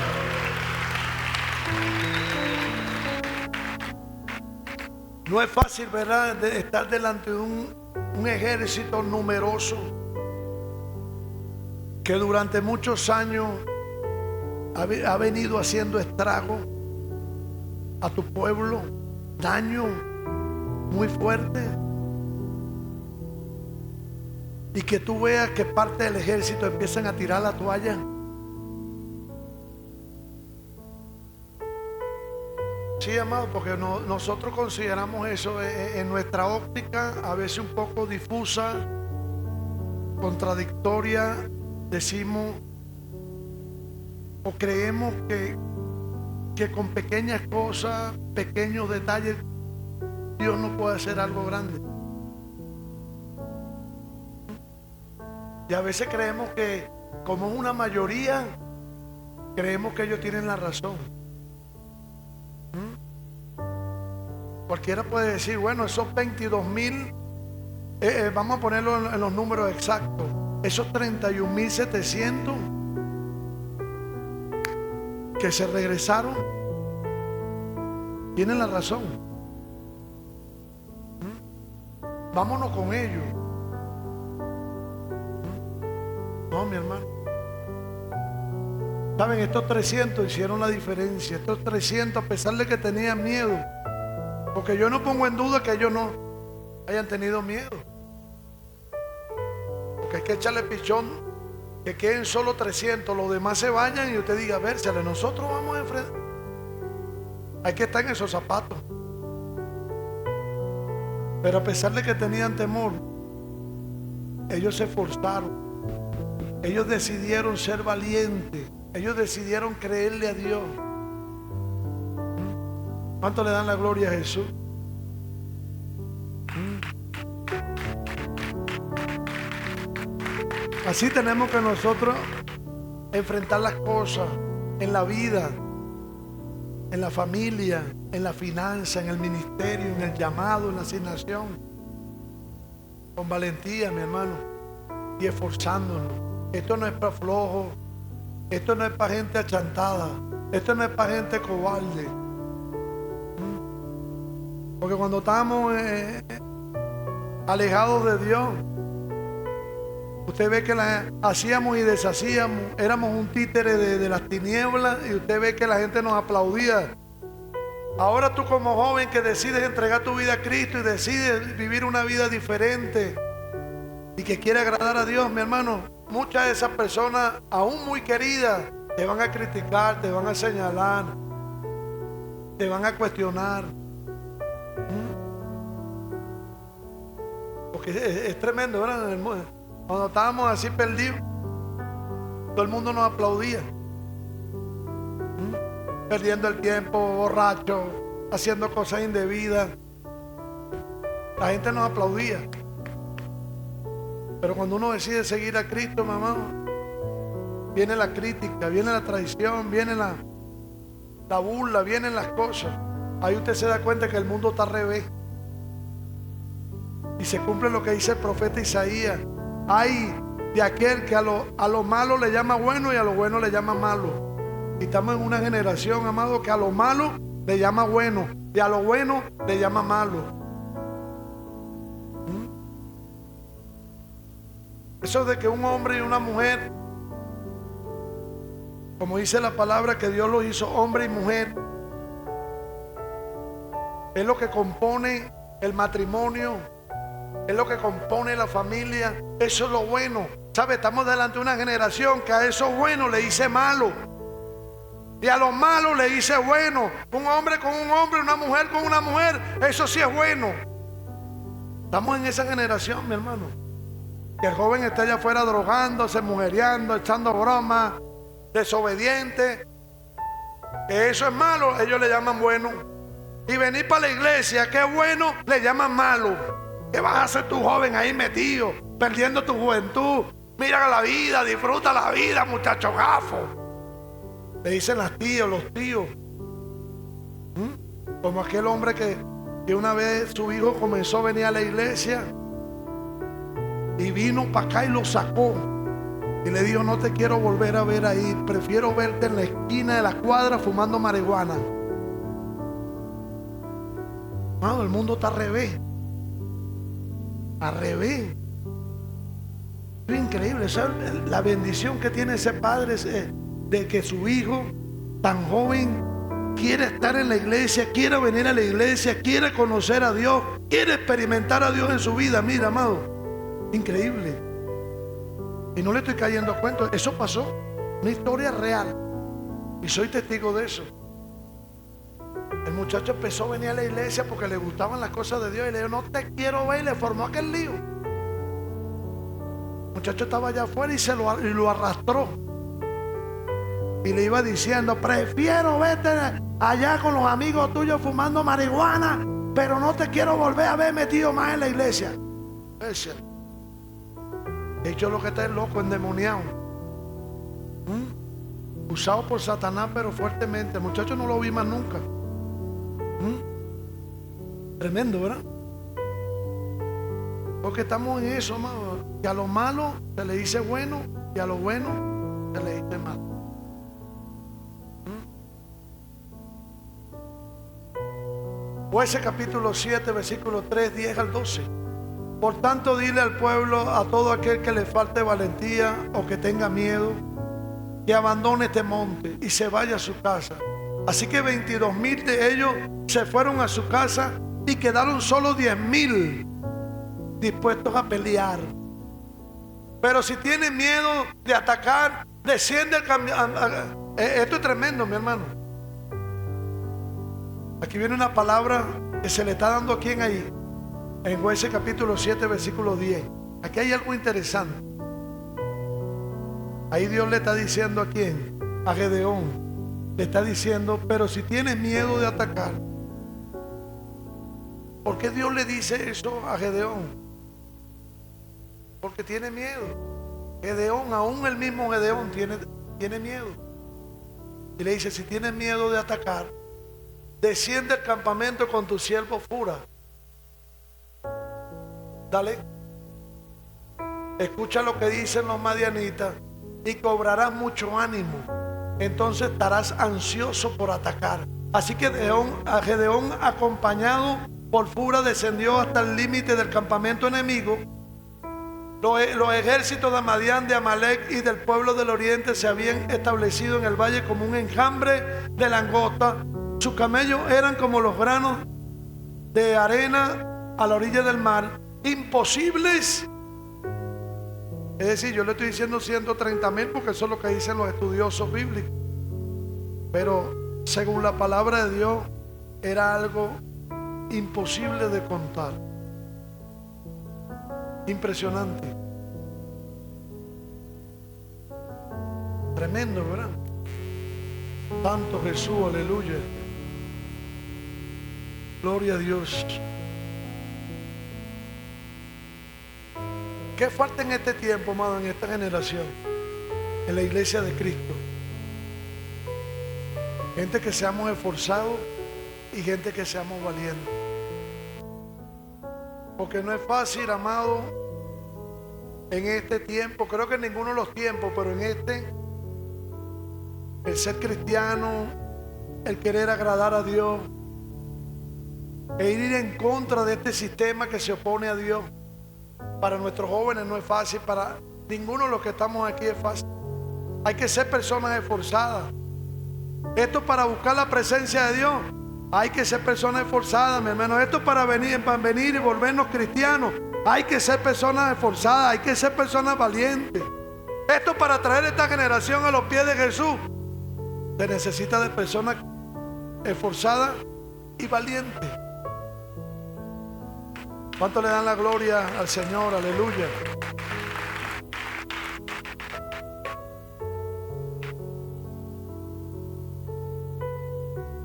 No es fácil, ¿verdad?, de estar delante de un ejército numeroso que durante muchos años ha venido haciendo estrago a tu pueblo, daño muy fuerte, y que tú veas que parte del ejército empiezan a tirar la toalla. Sí, amado, porque nosotros consideramos eso en nuestra óptica a veces un poco difusa, contradictoria. Decimos o creemos que con pequeñas cosas, pequeños detalles, Dios no puede hacer algo grande. Y a veces creemos que, como es una mayoría, creemos que ellos tienen la razón. Cualquiera puede decir, bueno, esos 22,000, vamos a ponerlo en los números exactos, esos 31,700 que se regresaron, tienen la razón. Vámonos con ellos. No, mi hermano. Saben, estos 300 hicieron la diferencia. Estos 300, a pesar de que tenían miedo, porque yo no pongo en duda que ellos no hayan tenido miedo, porque hay que echarle pichón, que queden solo 300, los demás se vayan y usted diga, a ver, nosotros vamos a enfrentar. Hay que estar en esos zapatos. Pero a pesar de que tenían temor, ellos se esforzaron. Ellos decidieron ser valientes. Ellos decidieron creerle a Dios. ¿Cuánto le dan la gloria a Jesús? Así tenemos que nosotros enfrentar las cosas en la vida, en la familia, en la finanza, en el ministerio, en el llamado, en la asignación. Con valentía, mi hermano, y esforzándonos. Esto no es para flojos, esto no es para gente achantada, esto no es para gente cobarde. Porque cuando estamos alejados de Dios, usted ve que hacíamos y deshacíamos, éramos un títere de las tinieblas, y usted ve que la gente nos aplaudía. Ahora tú, como joven que decides entregar tu vida a Cristo y decides vivir una vida diferente y que quiere agradar a Dios, mi hermano, muchas de esas personas, aún muy queridas, te van a criticar, te van a señalar, te van a cuestionar. Porque es tremendo, ¿verdad? Cuando estábamos así perdidos, todo el mundo nos aplaudía. Perdiendo el tiempo, borracho, haciendo cosas indebidas. La gente nos aplaudía. Pero cuando uno decide seguir a Cristo, mamá, viene la crítica, viene la traición, viene la burla, vienen las cosas. Ahí usted se da cuenta que el mundo está al revés. Y se cumple lo que dice el profeta Isaías. Ay de aquel que a lo malo le llama bueno y a lo bueno le llama malo. Y estamos en una generación, amado, que a lo malo le llama bueno y a lo bueno le llama malo. Eso de que un hombre y una mujer, como dice la palabra, que Dios los hizo hombre y mujer, es lo que compone el matrimonio, es lo que compone la familia. Eso es lo bueno. ¿Sabe? Estamos delante de una generación que a eso bueno le dice malo y a lo malo le dice bueno. Un hombre con un hombre, una mujer con una mujer, eso sí es bueno. Estamos en esa generación, mi hermano, que el joven está allá afuera drogándose, mujeriando, echando bromas, desobediente, que eso es malo, ellos le llaman bueno. Y venir para la iglesia, que es bueno, le llaman malo. ¿Qué vas a hacer tú, joven, ahí metido, perdiendo tu juventud? Mira la vida, disfruta la vida, muchacho gafo. Le dicen las tías, los tíos. Como aquel hombre que una vez su hijo comenzó a venir a la iglesia y vino para acá y lo sacó. Y le dijo: no te quiero volver a ver ahí, prefiero verte en la esquina de la cuadra fumando marihuana. Mano, el mundo está al revés. Al revés. Es increíble, ¿sabes? La bendición que tiene ese padre es de que su hijo tan joven quiere estar en la iglesia, quiere venir a la iglesia, quiere conocer a Dios, quiere experimentar a Dios en su vida. Mira, amado, increíble. Y no le estoy cayendo a cuentos, eso pasó, una historia real, y soy testigo de eso. El muchacho empezó a venir a la iglesia porque le gustaban las cosas de Dios y le dijo: no te quiero ver, y le formó aquel lío. El muchacho estaba allá afuera y lo arrastró y le iba diciendo: prefiero verte allá con los amigos tuyos fumando marihuana, pero no te quiero volver a ver metido más en la iglesia. De hecho, lo que está es loco, endemoniado, usado por Satanás, pero fuertemente. El muchacho no lo vi más nunca. Tremendo, ¿verdad? Porque estamos en eso, amado, que a lo malo se le dice bueno y a lo bueno se le dice malo. Jueces capítulo 7, versículo 3, 10 al 12. Por tanto, dile al pueblo, a todo aquel que le falte valentía o que tenga miedo, que abandone este monte y se vaya a su casa. Así que 22,000 de ellos se fueron a su casa y quedaron solo 10,000 dispuestos a pelear. Pero si tienen miedo de atacar, desciende el camino. Esto es tremendo, mi hermano. Aquí viene una palabra que se le está dando a quien ahí, en Jueces capítulo 7, versículo 10. Aquí hay algo interesante. Ahí Dios le está diciendo a quién, a Gedeón. Le está diciendo: pero si tienes miedo de atacar. ¿Por qué Dios le dice eso a Gedeón? Porque tiene miedo. Gedeón, aún el mismo Gedeón tiene miedo. Y le dice: si tienes miedo de atacar, desciende al campamento con tu siervo Fura. Dale. Escucha lo que dicen los madianitas y cobrarás mucho ánimo. Entonces estarás ansioso por atacar. Así que Gedeón, acompañado por Fura, descendió hasta el límite del campamento enemigo. Los ejércitos de Madián, de Amalek y del pueblo del oriente se habían establecido en el valle como un enjambre de langosta. Sus camellos eran como los granos de arena a la orilla del mar, imposibles. Es decir, yo le estoy diciendo 130,000 porque eso es lo que dicen los estudiosos bíblicos. Pero según la palabra de Dios, era algo imposible de contar. Impresionante. Tremendo, ¿verdad? Santo Jesús, aleluya. Gloria a Dios. ¿Qué falta en este tiempo, amado, en esta generación? En la iglesia de Cristo. Gente que seamos esforzados y gente que seamos valientes. Porque no es fácil, amado, en este tiempo, creo que en ninguno de los tiempos, pero en este, el ser cristiano, el querer agradar a Dios, e ir en contra de este sistema que se opone a Dios. Para nuestros jóvenes no es fácil, para ninguno de los que estamos aquí es fácil. Hay que ser personas esforzadas. Esto para buscar la presencia de Dios, hay que ser personas esforzadas, mi hermano. Esto para venir y volvernos cristianos, hay que ser personas esforzadas, hay que ser personas valientes. Esto para traer esta generación a los pies de Jesús, se necesita de personas esforzadas y valientes. ¿Cuánto le dan la gloria al Señor? Aleluya.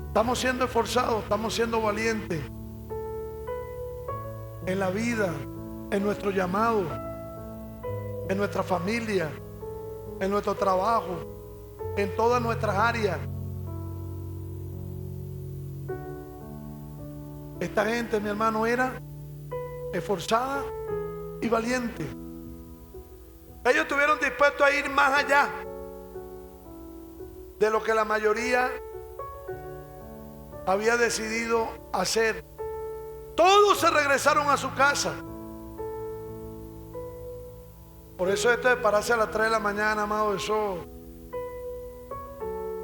Estamos siendo esforzados, estamos siendo valientes en la vida, en nuestro llamado, en nuestra familia, en nuestro trabajo. en todas nuestras áreas. Esta gente, mi hermano, era esforzada y valiente. Ellos estuvieron dispuestos a ir más allá de lo que la mayoría había decidido hacer. Todos se regresaron a su casa. Por eso esto de pararse a las 3 de la mañana, amado, eso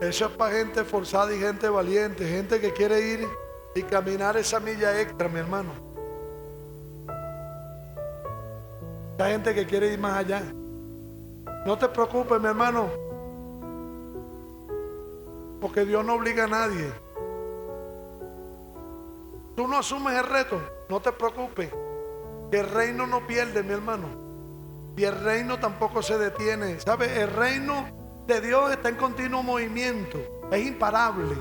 es para gente esforzada y gente valiente, gente que quiere ir y caminar esa milla extra, mi hermano. Esa gente que quiere ir más allá. No te preocupes, mi hermano, porque Dios no obliga a nadie. Tú no asumes el reto, no te preocupes, que el reino no pierde, mi hermano, y el reino tampoco se detiene. ¿Sabes? El reino de Dios está en continuo movimiento, es imparable.